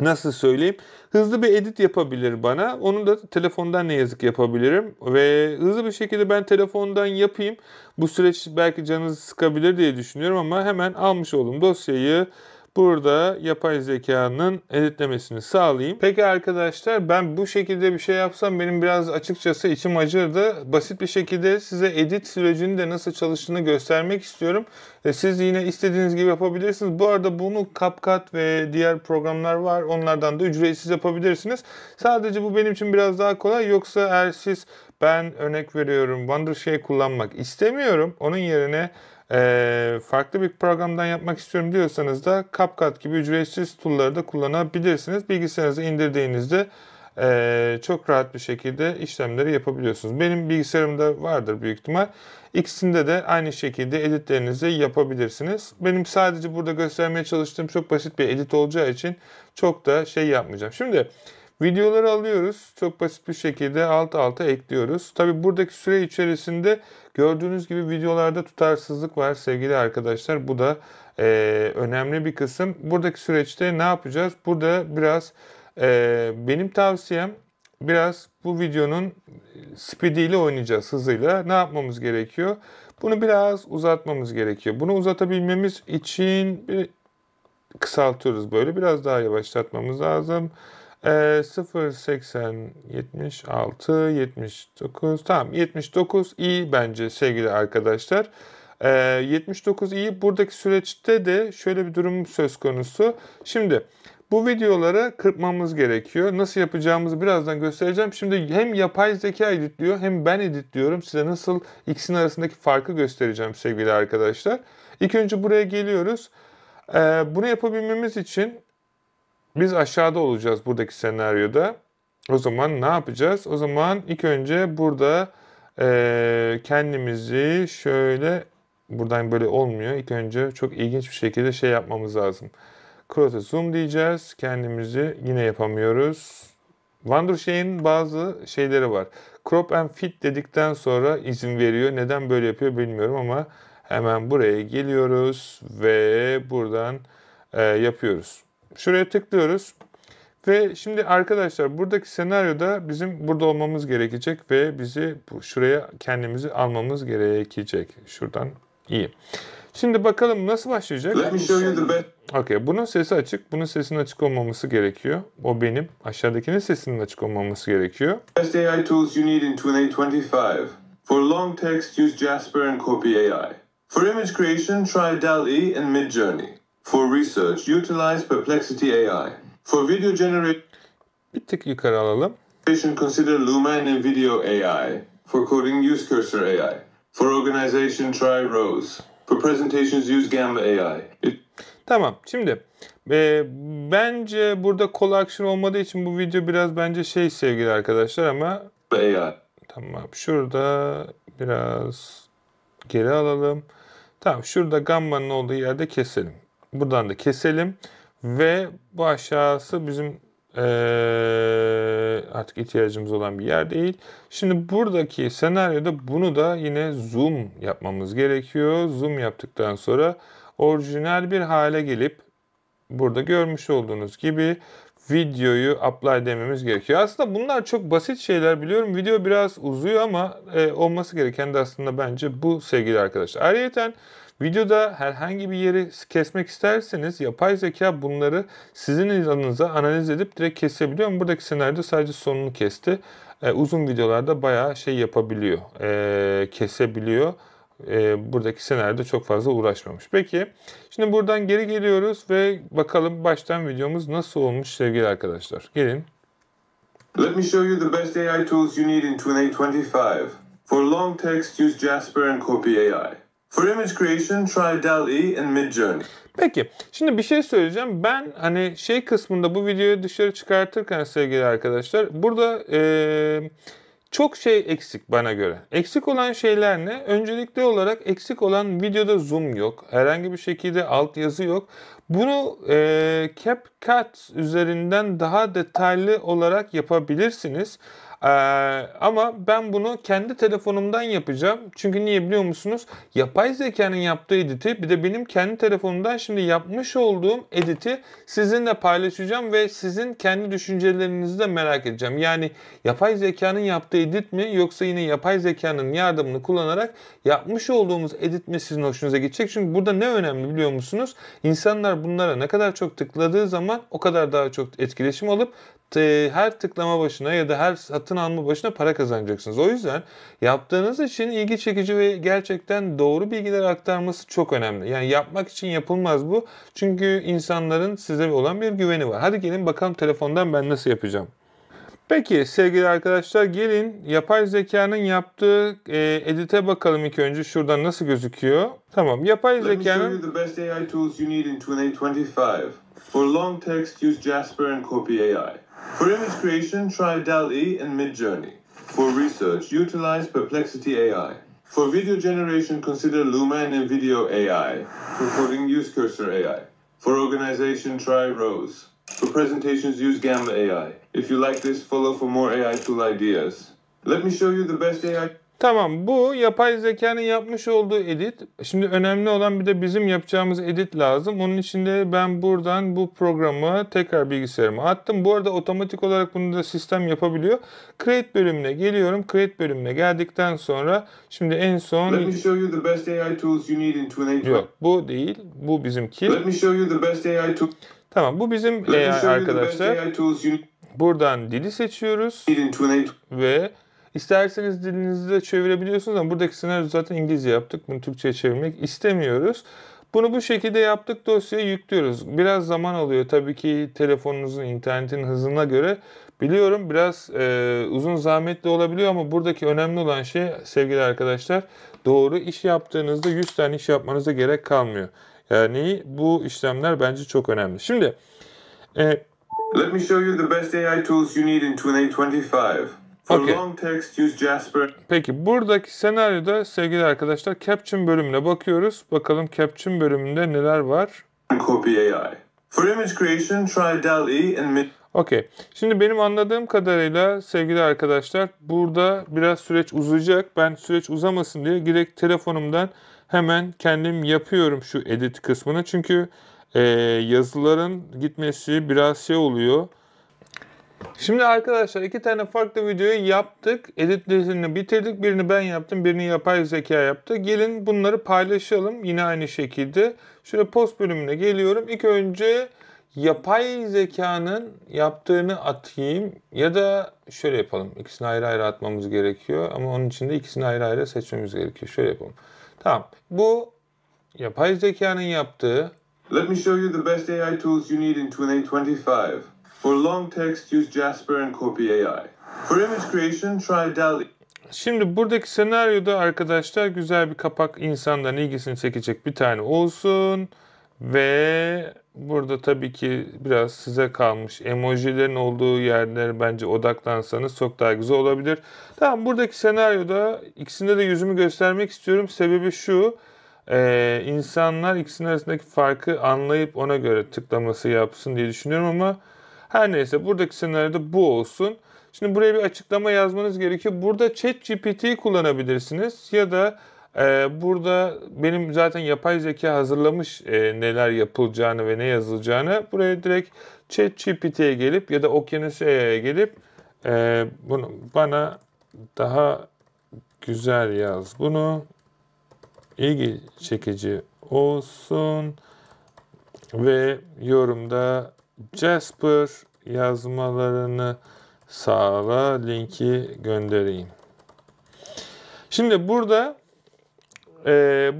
nasıl söyleyeyim? Hızlı bir edit yapabilir bana. Onu da telefondan ne yazık yapabilirim. Ve hızlı bir şekilde ben telefondan yapayım. Bu süreç belki canınızı sıkabilir diye düşünüyorum ama hemen almış olduğum dosyayı burada yapay zekanın editlemesini sağlayayım. Peki arkadaşlar ben bu şekilde bir şey yapsam benim biraz açıkçası içim acırdı. Basit bir şekilde size edit sürecinin de nasıl çalıştığını göstermek istiyorum. Siz yine istediğiniz gibi yapabilirsiniz. Bu arada bunu CapCut ve diğer programlar var. Onlardan da ücretsiz yapabilirsiniz. Sadece bu benim için biraz daha kolay. Yoksa eğer siz ben örnek veriyorum Wondershare kullanmak istemiyorum. Onun yerine farklı bir programdan yapmak istiyorum diyorsanız da CapCut gibi ücretsiz tool'ları da kullanabilirsiniz. Bilgisayarınıza indirdiğinizde çok rahat bir şekilde işlemleri yapabiliyorsunuz. Benim bilgisayarımda vardır büyük ihtimal. İkisinde de aynı şekilde editlerinizi yapabilirsiniz. Benim sadece burada göstermeye çalıştığım çok basit bir edit olacağı için çok da şey yapmayacağım. Şimdi videoları alıyoruz. Çok basit bir şekilde alt alta ekliyoruz. Tabi buradaki süre içerisinde gördüğünüz gibi videolarda tutarsızlık var sevgili arkadaşlar. Bu da önemli bir kısım. Buradaki süreçte ne yapacağız? Burada biraz benim tavsiyem biraz bu videonun speediyle oynayacağız, hızıyla. Ne yapmamız gerekiyor? Bunu biraz uzatmamız gerekiyor. Bunu uzatabilmemiz için bir kısaltıyoruz böyle. Biraz daha yavaşlatmamız lazım. 0.80 76 79 tamam 79 iyi bence sevgili arkadaşlar. 79 iyi. Buradaki süreçte de şöyle bir durum söz konusu. Şimdi bu videoları kırpmamız gerekiyor. Nasıl yapacağımızı birazdan göstereceğim. Şimdi hem yapay zeka editliyor hem ben editliyorum. Size nasıl ikisinin arasındaki farkı göstereceğim sevgili arkadaşlar. İlk önce buraya geliyoruz. Bunu yapabilmemiz için biz aşağıda olacağız buradaki senaryoda. O zaman ne yapacağız? O zaman ilk önce burada kendimizi şöyle, buradan böyle olmuyor. İlk önce çok ilginç bir şekilde şey yapmamız lazım. Crowd'e zoom diyeceğiz. Kendimizi yine yapamıyoruz. Wondershape'in bazı şeyleri var. Crop and fit dedikten sonra izin veriyor. Neden böyle yapıyor bilmiyorum ama hemen buraya geliyoruz ve buradan yapıyoruz. Şuraya tıklıyoruz. Ve şimdi arkadaşlar buradaki senaryoda bizim burada olmamız gerekecek ve bizi şuraya kendimizi almamız gerekecek. Şuradan iyi. Şimdi bakalım nasıl başlayacak? Let me show you the best. Okay, bunun sesi açık. Bunun sesinin açık olmaması gerekiyor. O benim. Aşağıdakinin sesinin açık olmaması gerekiyor. Best AI tools you need in 2025. For long text, use Jasper and Copy AI. For image creation, try DALL-E and Midjourney. For research, utilize Perplexity AI. For video generation, Bir tık yukarı alalım. consider Luma and Video AI. For coding, use Cursor AI. For organization, try Rose. For presentations, use Gamma AI. Tamam. Şimdi bence burada call action olmadığı için bu video biraz bence şey sevgili arkadaşlar ama AI. tamam. Şurada biraz geri alalım. Tamam. Şurada gamma'nın olduğu yerde keselim. Buradan da keselim. Ve bu aşağısı bizim artık ihtiyacımız olan bir yer değil. Şimdi buradaki senaryoda bunu da yine zoom yapmamız gerekiyor. Zoom yaptıktan sonra orijinal bir hale gelip burada görmüş olduğunuz gibi videoyu upload dememiz gerekiyor. Aslında bunlar çok basit şeyler biliyorum. Video biraz uzuyor ama olması gereken de aslında bence bu sevgili arkadaşlar. Ayrıca videoda herhangi bir yeri kesmek isterseniz yapay zeka bunları sizin adınıza analiz edip direkt kesebiliyor. Ama buradaki senaryoda sadece sonunu kesti. Uzun videolarda bayağı şey yapabiliyor, kesebiliyor. Buradaki senaryoda çok fazla uğraşmamış. Peki, şimdi buradan geri geliyoruz ve bakalım baştan videomuz nasıl olmuş sevgili arkadaşlar. Gelin. Let me show you the best AI tools you need in 2025. For long text, use Jasper and Copy AI. For image creation, try DALL-E and Midjourney. Peki, şimdi bir şey söyleyeceğim. Ben hani şey kısmında bu videoyu dışarı çıkartırken sevgili arkadaşlar, burada çok şey eksik bana göre. Eksik olan şeyler ne? Öncelikli olarak eksik olan videoda zoom yok. Herhangi bir şekilde altyazı yok. Bunu CapCut üzerinden daha detaylı olarak yapabilirsiniz. Ama ben bunu kendi telefonumdan yapacağım. Çünkü niye biliyor musunuz? Yapay zekanın yaptığı editi bir de benim kendi telefonumdan şimdi yapmış olduğum editi sizinle paylaşacağım ve sizin kendi düşüncelerinizi de merak edeceğim. Yani yapay zekanın yaptığı edit mi yoksa yine yapay zekanın yardımını kullanarak yapmış olduğumuz edit mi sizin hoşunuza gidecek? Çünkü burada ne önemli biliyor musunuz? İnsanlar bunlara ne kadar çok tıkladığı zaman o kadar daha çok etkileşim alıp her tıklama başına ya da her satın alma başına para kazanacaksınız. O yüzden yaptığınız için ilgi çekici ve gerçekten doğru bilgiler aktarması çok önemli. Yani yapmak için yapılmaz bu. Çünkü insanların size olan bir güveni var. Hadi gelin bakalım telefondan ben nasıl yapacağım. Peki sevgili arkadaşlar gelin yapay zekanın yaptığı edite bakalım ilk önce şuradan nasıl gözüküyor. Tamam yapay zekanın... Let me show you the best AI tools you need in 2025. For long text, use Jasper and Copy AI. For image creation, try DALL-E and Midjourney. For research, utilize Perplexity AI. For video generation, consider Luma and Video AI. For coding, use Cursor AI. For organization, try Rose. For presentations, use Gamma AI. If you like this, follow for more AI tool ideas. Let me show you the best AI. Tamam bu yapay zekanın yapmış olduğu edit. Şimdi önemli olan bir de bizim yapacağımız edit lazım. Onun için de ben buradan bu programı tekrar bilgisayarıma attım. Bu arada otomatik olarak bunu da sistem yapabiliyor. Create bölümüne geliyorum. Create bölümüne geldikten sonra şimdi en son... Let me show you the best AI tools you need in 2025. Yok bu değil. Bu bizimki. Let me show you the best AI tools. Tamam bu bizim AI arkadaşlar. Buradan dili seçiyoruz. Ve İsterseniz dilinizi de çevirebiliyorsunuz ama buradaki senaryo zaten İngilizce yaptık. Bunu Türkçe'ye çevirmek istemiyoruz. Bunu bu şekilde yaptık. Dosyaya yüklüyoruz. Biraz zaman alıyor tabii ki telefonunuzun, internetin hızına göre Biliyorum biraz uzun zahmetli olabiliyor ama buradaki önemli olan şey sevgili arkadaşlar, doğru iş yaptığınızda 100 tane iş yapmanıza gerek kalmıyor. Yani bu işlemler bence çok önemli. Şimdi Let me show you the best AI tools you need in 2025. For Okay. long text, use Jasper. Peki buradaki senaryoda sevgili arkadaşlar Caption bölümüne bakıyoruz. Bakalım Caption bölümünde neler var. And copy AI. For image creation, try DALL-E and Okey. Şimdi benim anladığım kadarıyla sevgili arkadaşlar burada biraz süreç uzayacak. Ben süreç uzamasın diye direkt telefonumdan hemen kendim yapıyorum şu edit kısmını. Çünkü yazıların gitmesi biraz şey oluyor. Şimdi arkadaşlar 2 tane farklı videoyu yaptık. Editlerini bitirdik. Birini ben yaptım, birini yapay zeka yaptı. Gelin bunları paylaşalım yine aynı şekilde. Şöyle post bölümüne geliyorum. İlk önce yapay zekanın yaptığını atayım ya da şöyle yapalım. İkisini ayrı ayrı atmamız gerekiyor ama onun için de ikisini ayrı ayrı seçmemiz gerekiyor. Şöyle yapalım. Tamam. Bu yapay zekanın yaptığı. Let me show you the best AI tools you need in 2025. For long text, use Jasper and copy AI. For image creation, try DALL-E. Şimdi buradaki senaryoda arkadaşlar güzel bir kapak, insanların ilgisini çekecek bir tane olsun. Ve burada tabii ki biraz size kalmış. Emojilerin olduğu yerlere bence odaklansanız çok daha güzel olabilir. Tamam, buradaki senaryoda ikisinde de yüzümü göstermek istiyorum. Sebebi şu. İnsanlar ikisinin arasındaki farkı anlayıp ona göre tıklaması yapsın diye düşünüyorum ama her neyse buradaki senaryoda bu olsun. Şimdi buraya bir açıklama yazmanız gerekiyor. Burada ChatGPT'yi kullanabilirsiniz ya da burada benim zaten yapay zeka hazırlamış neler yapılacağını ve ne yazılacağını. Buraya direkt ChatGPT'ye gelip ya da OkyanusAI'ye gelip bunu bana daha güzel yaz. Bunu ilgi çekici olsun ve yorumda Jasper yazmalarını sağla, linki göndereyim. Şimdi burada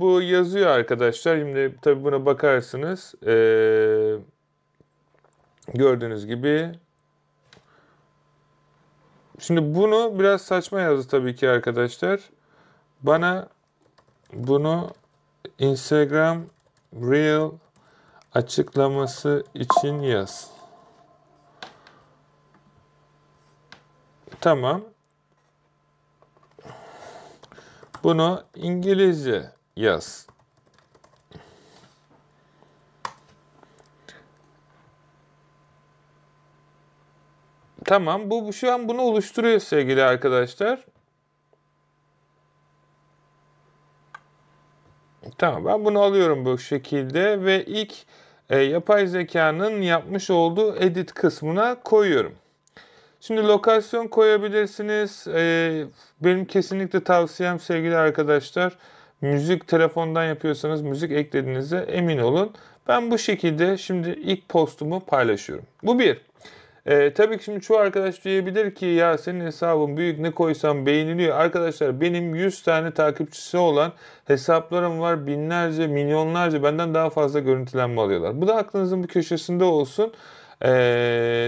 bu yazıyor arkadaşlar. Şimdi tabii buna bakarsınız. Gördüğünüz gibi. Şimdi bunu biraz saçma yazdı tabii ki arkadaşlar. Bana bunu Instagram Reel açıklaması için yaz. Tamam. Bunu İngilizce yaz. Tamam. Bu şu an bunu oluşturuyor sevgili arkadaşlar. Tamam, ben bunu alıyorum bu şekilde ve ilk yapay zekanın yapmış olduğu edit kısmına koyuyorum. Şimdi lokasyon koyabilirsiniz. Benim kesinlikle tavsiyem sevgili arkadaşlar, müzik telefondan yapıyorsanız müzik eklediğinizde emin olun. Ben bu şekilde şimdi ilk postumu paylaşıyorum. Bu bir. Tabii ki şimdi çoğu arkadaş diyebilir ki ya senin hesabın büyük, ne koysam beğeniliyor. Arkadaşlar benim 100 tane takipçisi olan hesaplarım var. Binlerce, milyonlarca, benden daha fazla görüntülenme alıyorlar. Bu da aklınızın bir köşesinde olsun.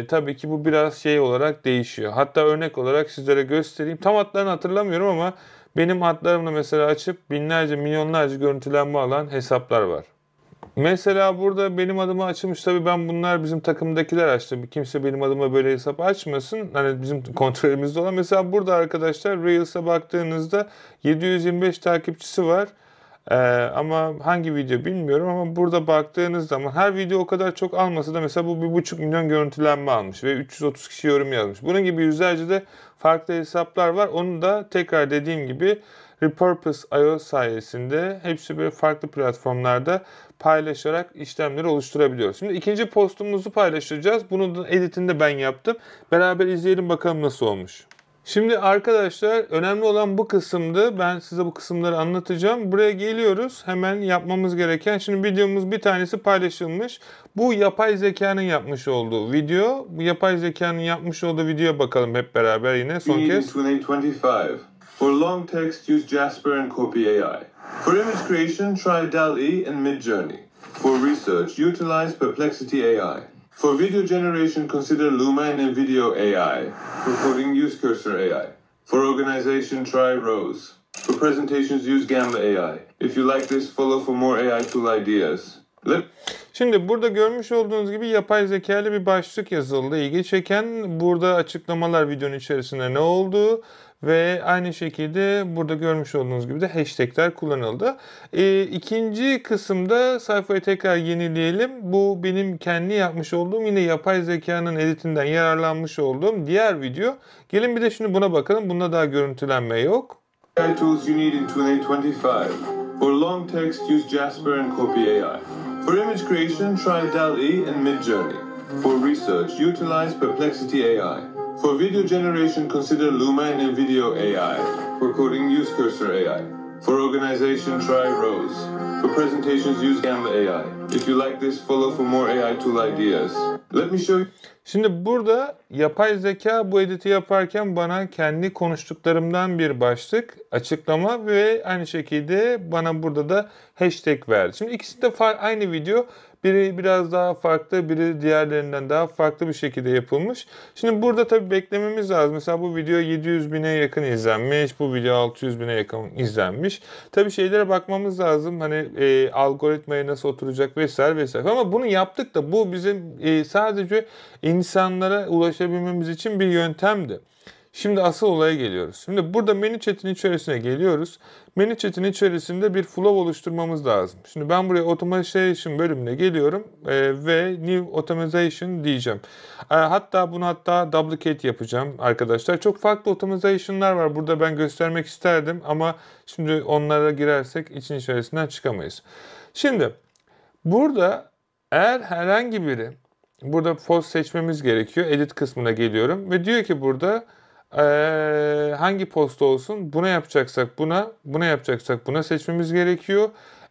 Tabii ki bu biraz şey olarak değişiyor. Hatta örnek olarak sizlere göstereyim. Tam adlarını hatırlamıyorum ama benim adlarımla mesela açıp binlerce, milyonlarca görüntülenme alan hesaplar var. Mesela burada benim adıma açılmış, tabii ben bunlar bizim takımdakiler açtı. Kimse benim adıma böyle hesap açmasın. Hani bizim kontrolümüzde olan. Mesela burada arkadaşlar Reels'a baktığınızda 725 takipçisi var. Ama hangi video bilmiyorum ama burada baktığınız zaman her video o kadar çok almasa da mesela bu 1,5 milyon görüntülenme almış ve 330 kişi yorum yazmış. Bunun gibi yüzlerce de farklı hesaplar var. Onu da tekrar dediğim gibi Repurpose.io sayesinde hepsi böyle farklı platformlarda paylaşarak işlemleri oluşturabiliyoruz. Şimdi ikinci postumuzu paylaşacağız. Bunun da editini de ben yaptım. Beraber izleyelim bakalım nasıl olmuş. Şimdi arkadaşlar önemli olan bu kısımdı. Ben size bu kısımları anlatacağım. Buraya geliyoruz. Hemen yapmamız gereken. Şimdi videomuz bir tanesi paylaşılmış. Bu yapay zekanın yapmış olduğu video. Bu yapay zekanın yapmış olduğu videoya bakalım hep beraber yine son kez. 2025. For long text, use Jasper and copy AI. For image creation, try DALL-E and Midjourney. For research, utilize Perplexity AI. For video generation, consider Luma and NVIDIA AI. For coding, use Cursor AI. For organization, try Rose. For presentations, use Gamma AI. If you like this, follow for more AI tool ideas. Şimdi burada görmüş olduğunuz gibi yapay zeka ile bir başlık yazıldı. İlgi çeken burada açıklamalar videonun içerisinde ne olduğu ve aynı şekilde burada görmüş olduğunuz gibi de hashtagler kullanıldı. İkinci kısımda sayfayı tekrar yenileyelim. Bu benim kendi yapmış olduğum yine yapay zekanın editinden yararlanmış olduğum diğer video. Gelin bir de şimdi buna bakalım. Bunda daha görüntülenme yok. AI tools you need in 2025. For long text, use Jasper and Copy AI. For image creation, try DALL-E and Midjourney. For research, utilize Perplexity AI. For video generation, consider Luma and NVIDIA AI. For coding, use Cursor AI. For organization, try Rose. For presentations, use Gamma AI. If you like this, follow for more AI tool ideas. Let me show you. Şimdi burada yapay zeka bu editi yaparken bana kendi konuştuklarımdan bir başlık, açıklama ve aynı şekilde bana burada da hashtag verdi. Şimdi ikisi de aynı video. Biri biraz daha farklı, biri diğerlerinden daha farklı bir şekilde yapılmış. Şimdi burada tabii beklememiz lazım. Mesela bu video 700 bine yakın izlenmiş, bu video 600 bine yakın izlenmiş. Tabii şeylere bakmamız lazım. Hani algoritmaya nasıl oturacak vesaire vesaire. Ama bunu yaptık da bu bizim sadece insanlara ulaşabilmemiz için bir yöntemdi. Şimdi asıl olaya geliyoruz. Şimdi burada menü chat'in içerisine geliyoruz. Menü chat'in içerisinde bir flow oluşturmamız lazım. Şimdi ben buraya automation bölümüne geliyorum ve new automation diyeceğim. Hatta bunu duplicate yapacağım arkadaşlar. Çok farklı automation'lar var. Burada ben göstermek isterdim ama şimdi onlara girersek için içerisinden çıkamayız. Şimdi burada eğer herhangi biri burada post seçmemiz gerekiyor. Edit kısmına geliyorum ve diyor ki burada hangi post olsun? Buna yapacaksak buna yapacaksak buna seçmemiz gerekiyor.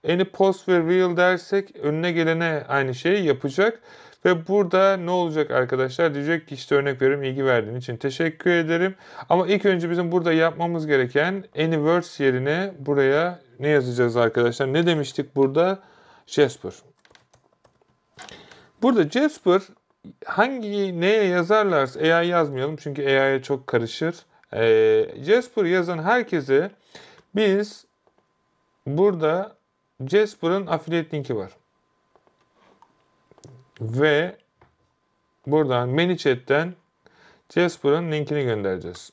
Any post ve reel dersek önüne gelene aynı şeyi yapacak. Ve burada ne olacak arkadaşlar? Diyecek ki işte örnek veriyorum, ilgi verdiğin için teşekkür ederim. Ama ilk önce bizim burada yapmamız gereken any words yerine buraya ne yazacağız arkadaşlar? Ne demiştik burada? Jasper. Burada Jasper neye yazarlarsa AI yazmayalım çünkü AI'ye çok karışır. Jasper yazan herkese biz burada Jasper'ın affiliate linki var. Ve buradan ManyChat'ten Jasper'ın linkini göndereceğiz.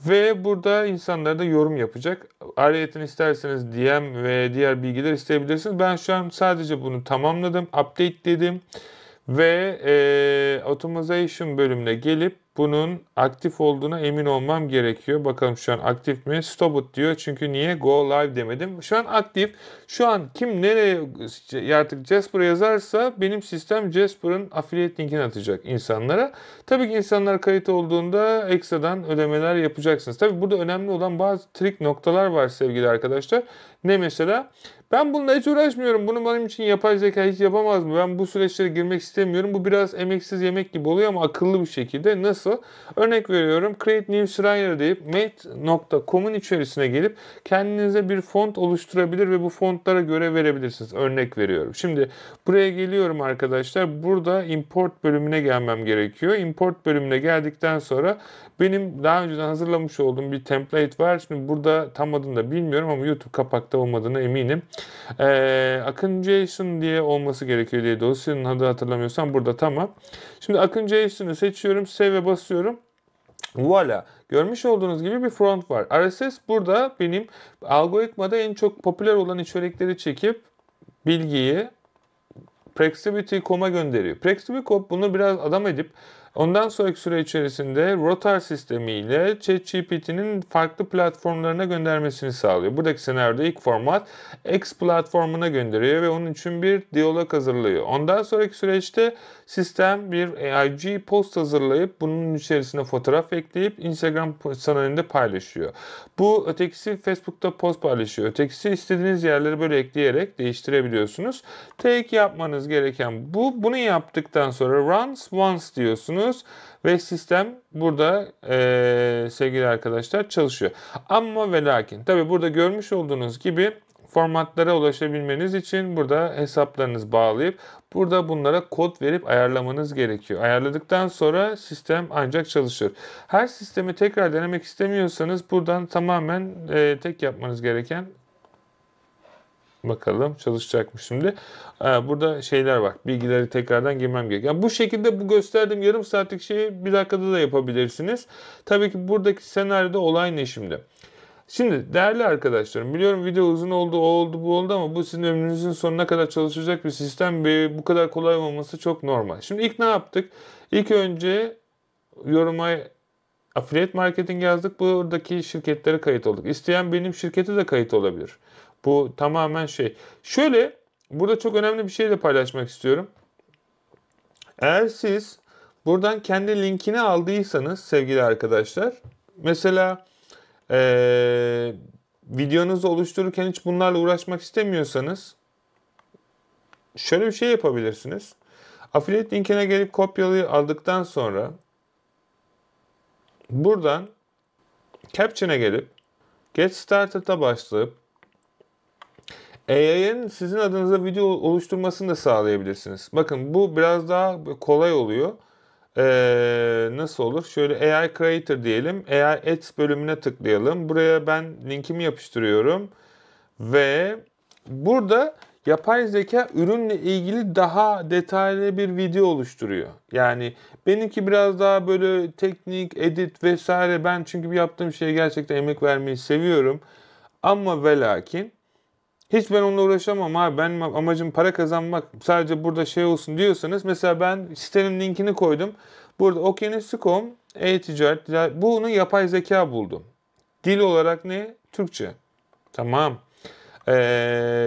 Ve burada insanlar da yorum yapacak. Ayrıyeten isterseniz DM ve diğer bilgiler isteyebilirsiniz. Ben şu an sadece bunu tamamladım. Update dedim. Ve automation bölümüne gelip bunun aktif olduğuna emin olmam gerekiyor. Bakalım şu an aktif mi? Stop it diyor. Çünkü niye? Go live demedim. Şu an aktif. Şu an kim nereye artık Jasper yazarsa benim sistem Jasper'ın affiliate linkini atacak insanlara. Tabii ki insanlar kayıt olduğunda ekstradan ödemeler yapacaksınız. Tabii burada önemli olan bazı trik noktalar var sevgili arkadaşlar. Ne mesela? Ben bununla hiç uğraşmıyorum. Bunu benim için yapay zeka hiç yapamaz mı? Ben bu süreçlere girmek istemiyorum. Bu biraz emeksiz yemek gibi oluyor ama akıllı bir şekilde. Nasıl? Örnek veriyorum. Create New Slider deyip mate.com'un içerisine gelip kendinize bir font oluşturabilir ve bu fontlara göre verebilirsiniz. Örnek veriyorum. Şimdi buraya geliyorum arkadaşlar. Burada import bölümüne gelmem gerekiyor. Import bölümüne geldikten sonra benim daha önceden hazırlamış olduğum bir template var. Şimdi burada tam adını da bilmiyorum ama YouTube kapakta olmadığına eminim. Akın JSON diye olması gerekiyor diye dosyanın adı hatırlamıyorsam burada tamam. Şimdi Akın JSON'ı seçiyorum. Save'e basıyorum. Voila. Görmüş olduğunuz gibi bir front var. RSS burada benim algoritmada en çok popüler olan içerikleri çekip bilgiyi Prexiviity.com'a gönderiyor. Prexiviity.com bunu biraz adam edip ondan sonraki süre içerisinde Rotar sistemiyle ChatGPT'nin farklı platformlarına göndermesini sağlıyor. Buradaki senaryoda ilk format X platformuna gönderiyor ve onun için bir diyalog hazırlıyor. Ondan sonraki süreçte sistem bir AIG post hazırlayıp bunun içerisine fotoğraf ekleyip Instagram sanalinde paylaşıyor. Bu ötekisi Facebook'ta post paylaşıyor. Ötekisi istediğiniz yerleri böyle ekleyerek değiştirebiliyorsunuz. Tek yapmanız gereken bu. Bunu yaptıktan sonra runs once diyorsunuz ve sistem burada sevgili arkadaşlar çalışıyor. Ama ve lakin tabi burada görmüş olduğunuz gibi formatlara ulaşabilmeniz için burada hesaplarınızı bağlayıp burada bunlara kod verip ayarlamanız gerekiyor. Ayarladıktan sonra sistem ancak çalışır. Her sistemi tekrar denemek istemiyorsanız buradan tamamen tek yapmanız gereken, bakalım çalışacak mı şimdi? Burada şeyler var. Bilgileri tekrardan girmem gerekiyor. Yani bu şekilde bu gösterdiğim yarım saatlik şeyi bir dakikada da yapabilirsiniz. Tabii ki buradaki senaryoda olay ne şimdi? Şimdi değerli arkadaşlarım, biliyorum video uzun oldu, o oldu, bu oldu ama bu sizin ömrünüzün sonuna kadar çalışacak bir sistem ve bu kadar kolay olmaması çok normal. Şimdi ilk ne yaptık? İlk önce yoruma affiliate marketing yazdık. Buradaki şirketlere kayıt olduk. İsteyen benim şirkete de kayıt olabilir. Bu tamamen şey. Şöyle, burada çok önemli bir şey de paylaşmak istiyorum. Eğer siz buradan kendi linkini aldıysanız sevgili arkadaşlar, mesela videonuzu oluştururken hiç bunlarla uğraşmak istemiyorsanız şöyle bir şey yapabilirsiniz. Affiliate linkine gelip kopyalayı aldıktan sonra buradan Caption'a gelip Get Started'a başlayıp AI'nin sizin adınıza video oluşturmasını da sağlayabilirsiniz. Bakın bu biraz daha kolay oluyor. Nasıl olur? Şöyle AI Creator diyelim. AI Ads bölümüne tıklayalım. Buraya ben linkimi yapıştırıyorum. Ve burada yapay zeka ürünle ilgili daha detaylı bir video oluşturuyor. Yani benimki biraz daha böyle teknik, edit vesaire. Ben çünkü yaptığım şeye gerçekten emek vermeyi seviyorum. Ama ve lakin hiç ben onunla uğraşamam abi. Benim amacım para kazanmak. Sadece burada şey olsun diyorsanız mesela ben sitenin linkini koydum. Burada Okyanusu.com e-ticaret. Bunu yapay zeka buldum. Dil olarak ne? Türkçe. Tamam.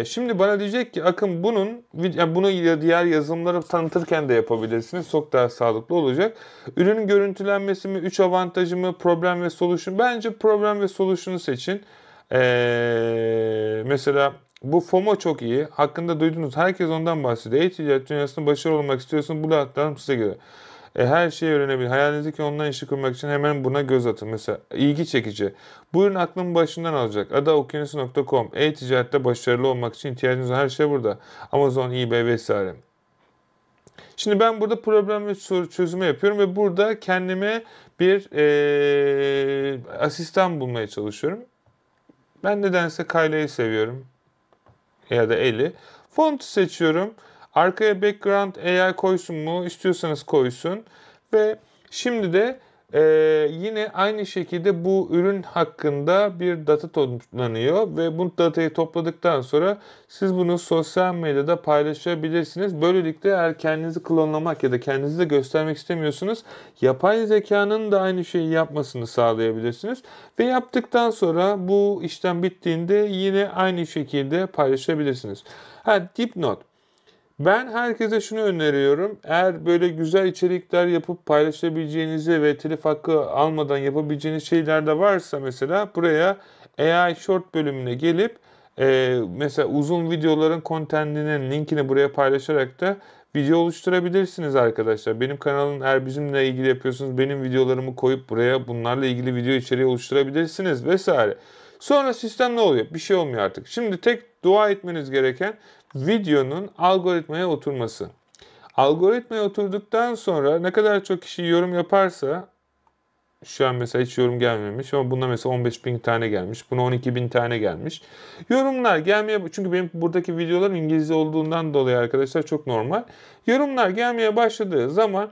Şimdi bana diyecek ki Akın bunu diğer yazılımları tanıtırken de yapabilirsiniz. Çok daha sağlıklı olacak. Ürünün görüntülenmesi mi? 3 avantajı mı? Problem ve solution. Bence problem ve solution'u seçin. Mesela bu FOMO çok iyi. Hakkında duydunuz. Herkes ondan bahsediyor. E-ticaret dünyasında başarılı olmak istiyorsun. Bu platform size göre. Her şeyi öğrenebilir. Hayalinizdeki online işi kurmak için hemen buna göz atın. Mesela ilgi çekici. Bu ürün aklımı başından alacak. Adı okyanusu.com. E-ticarette başarılı olmak için ihtiyacınız olan her şey burada. Amazon, eBay vesaire. Şimdi ben burada problem ve çözümü yapıyorum ve burada kendime bir asistan bulmaya çalışıyorum. Ben nedense Kayla'yı seviyorum. Ya da Eli. Font'u seçiyorum. Arkaya background AI koysun mu? İstiyorsanız koysun. Ve şimdi de yine aynı şekilde bu ürün hakkında bir data toplanıyor. Ve bu datayı topladıktan sonra siz bunu sosyal medyada paylaşabilirsiniz. Böylelikle eğer kendinizi klonlamak ya da kendinizi de göstermek istemiyorsunuz, yapay zekanın da aynı şeyi yapmasını sağlayabilirsiniz. Ve yaptıktan sonra bu işlem bittiğinde yine aynı şekilde paylaşabilirsiniz. Dipnot. Ben herkese şunu öneriyorum. Eğer böyle güzel içerikler yapıp paylaşabileceğinizi ve telif hakkı almadan yapabileceğiniz şeyler de varsa mesela buraya AI Short bölümüne gelip mesela uzun videoların contentinin linkini buraya paylaşarak da video oluşturabilirsiniz arkadaşlar. Benim kanalım eğer bizimle ilgili yapıyorsunuz benim videolarımı koyup buraya bunlarla ilgili video içeriği oluşturabilirsiniz vesaire. Sonra sistem ne oluyor? Bir şey olmuyor artık. Şimdi tek dua etmeniz gereken videonun algoritmaya oturması. Algoritmaya oturduktan sonra ne kadar çok kişi yorum yaparsa şu an mesela hiç yorum gelmemiş ama buna mesela 15.000 tane gelmiş. Buna 12.000 tane gelmiş. Yorumlar gelmeye çünkü benim buradaki videolarım İngilizce olduğundan dolayı arkadaşlar çok normal. Yorumlar gelmeye başladığı zaman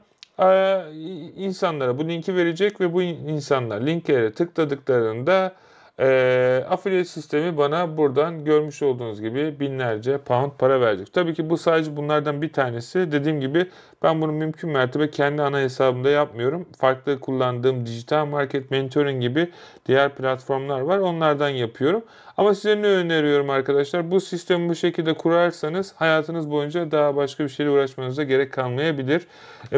insanlara bu linki verecek ve bu insanlar linklere tıkladıklarında affiliate sistemi bana buradan görmüş olduğunuz gibi binlerce pound para verecek. Tabii ki bu sadece bunlardan bir tanesi. Dediğim gibi ben bunu mümkün mertebe kendi ana hesabımda yapmıyorum. Farklı kullandığım dijital market mentoring gibi diğer platformlar var. Onlardan yapıyorum. Ama size ne öneriyorum arkadaşlar? Bu sistemi bu şekilde kurarsanız hayatınız boyunca daha başka bir şeyle uğraşmanıza gerek kalmayabilir.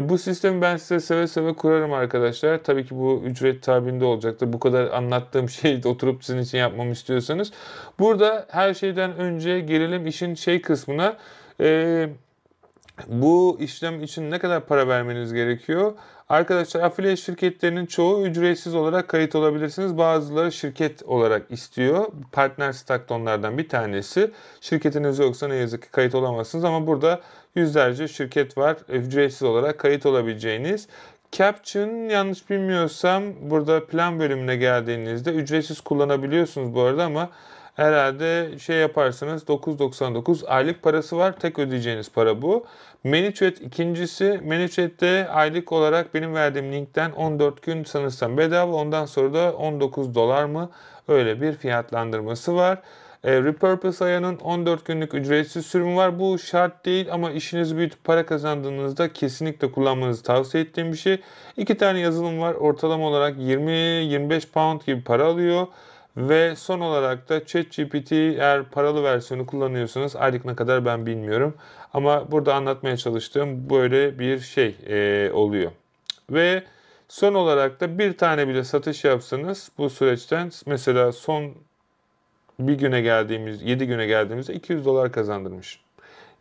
Bu sistemi ben size seve seve kurarım arkadaşlar. Tabii ki bu ücret tabirinde olacaktır. Bu kadar anlattığım şeyi de oturup sizin için yapmamı istiyorsanız. Burada her şeyden önce gelelim işin şey kısmına. Bu işlem için ne kadar para vermeniz gerekiyor? Arkadaşlar affiliate şirketlerinin çoğu ücretsiz olarak kayıt olabilirsiniz. Bazıları şirket olarak istiyor. Partner Stack onlardan bir tanesi. Şirketiniz yoksa ne yazık ki kayıt olamazsınız ama burada yüzlerce şirket var ücretsiz olarak kayıt olabileceğiniz. Caption yanlış bilmiyorsam burada plan bölümüne geldiğinizde ücretsiz kullanabiliyorsunuz bu arada ama herhalde şey yaparsanız 9.99 aylık parası var. Tek ödeyeceğiniz para bu. ManyChat ikincisi. ManyChat'te aylık olarak benim verdiğim linkten 14 gün sanırsam bedava. Ondan sonra da 19 dolar mı? Öyle bir fiyatlandırması var. Repurpose ayının 14 günlük ücretsiz sürümü var. Bu şart değil ama işinizi büyütüp para kazandığınızda kesinlikle kullanmanızı tavsiye ettiğim bir şey. 2 tane yazılım var. Ortalama olarak 20-25 pound gibi para alıyor. Ve son olarak da ChatGPT eğer paralı versiyonu kullanıyorsanız aylık ne kadar ben bilmiyorum. Ama burada anlatmaya çalıştığım böyle bir şey oluyor. Ve son olarak da bir tane bile satış yapsanız bu süreçten mesela son bir güne geldiğimiz 7 güne geldiğimizde 200 dolar kazandırmış.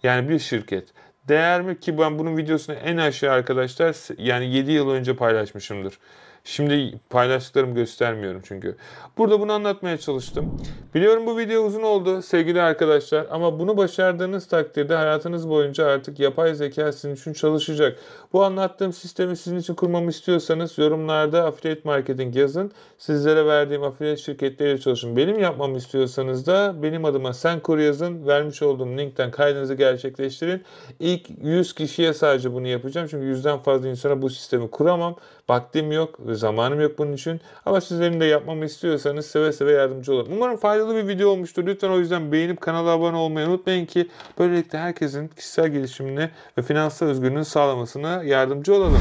Yani bir şirket. Değer mi ki ben bunun videosunu en aşağı arkadaşlar yani 7 yıl önce paylaşmışımdır. Şimdi paylaştıklarımı göstermiyorum çünkü. Burada bunu anlatmaya çalıştım. Biliyorum bu video uzun oldu sevgili arkadaşlar ama bunu başardığınız takdirde hayatınız boyunca artık yapay zeka sizin için çalışacak. Bu anlattığım sistemi sizin için kurmamı istiyorsanız yorumlarda affiliate marketing yazın. Sizlere verdiğim affiliate şirketleriyle çalışın. Benim yapmamı istiyorsanız da benim adıma sen kur yazın. Vermiş olduğum linkten kaydınızı gerçekleştirin. İlk 100 kişiye sadece bunu yapacağım. Çünkü 100'den fazla insana bu sistemi kuramam. Vaktim yok, zamanım yok bunun için. Ama sizlerin de yapmamı istiyorsanız seve seve yardımcı olurum. Umarım faydalı bir video olmuştur. Lütfen o yüzden beğenip kanala abone olmayı unutmayın ki böylelikle herkesin kişisel gelişimini ve finansal özgürlüğünü sağlamasına yardımcı olalım.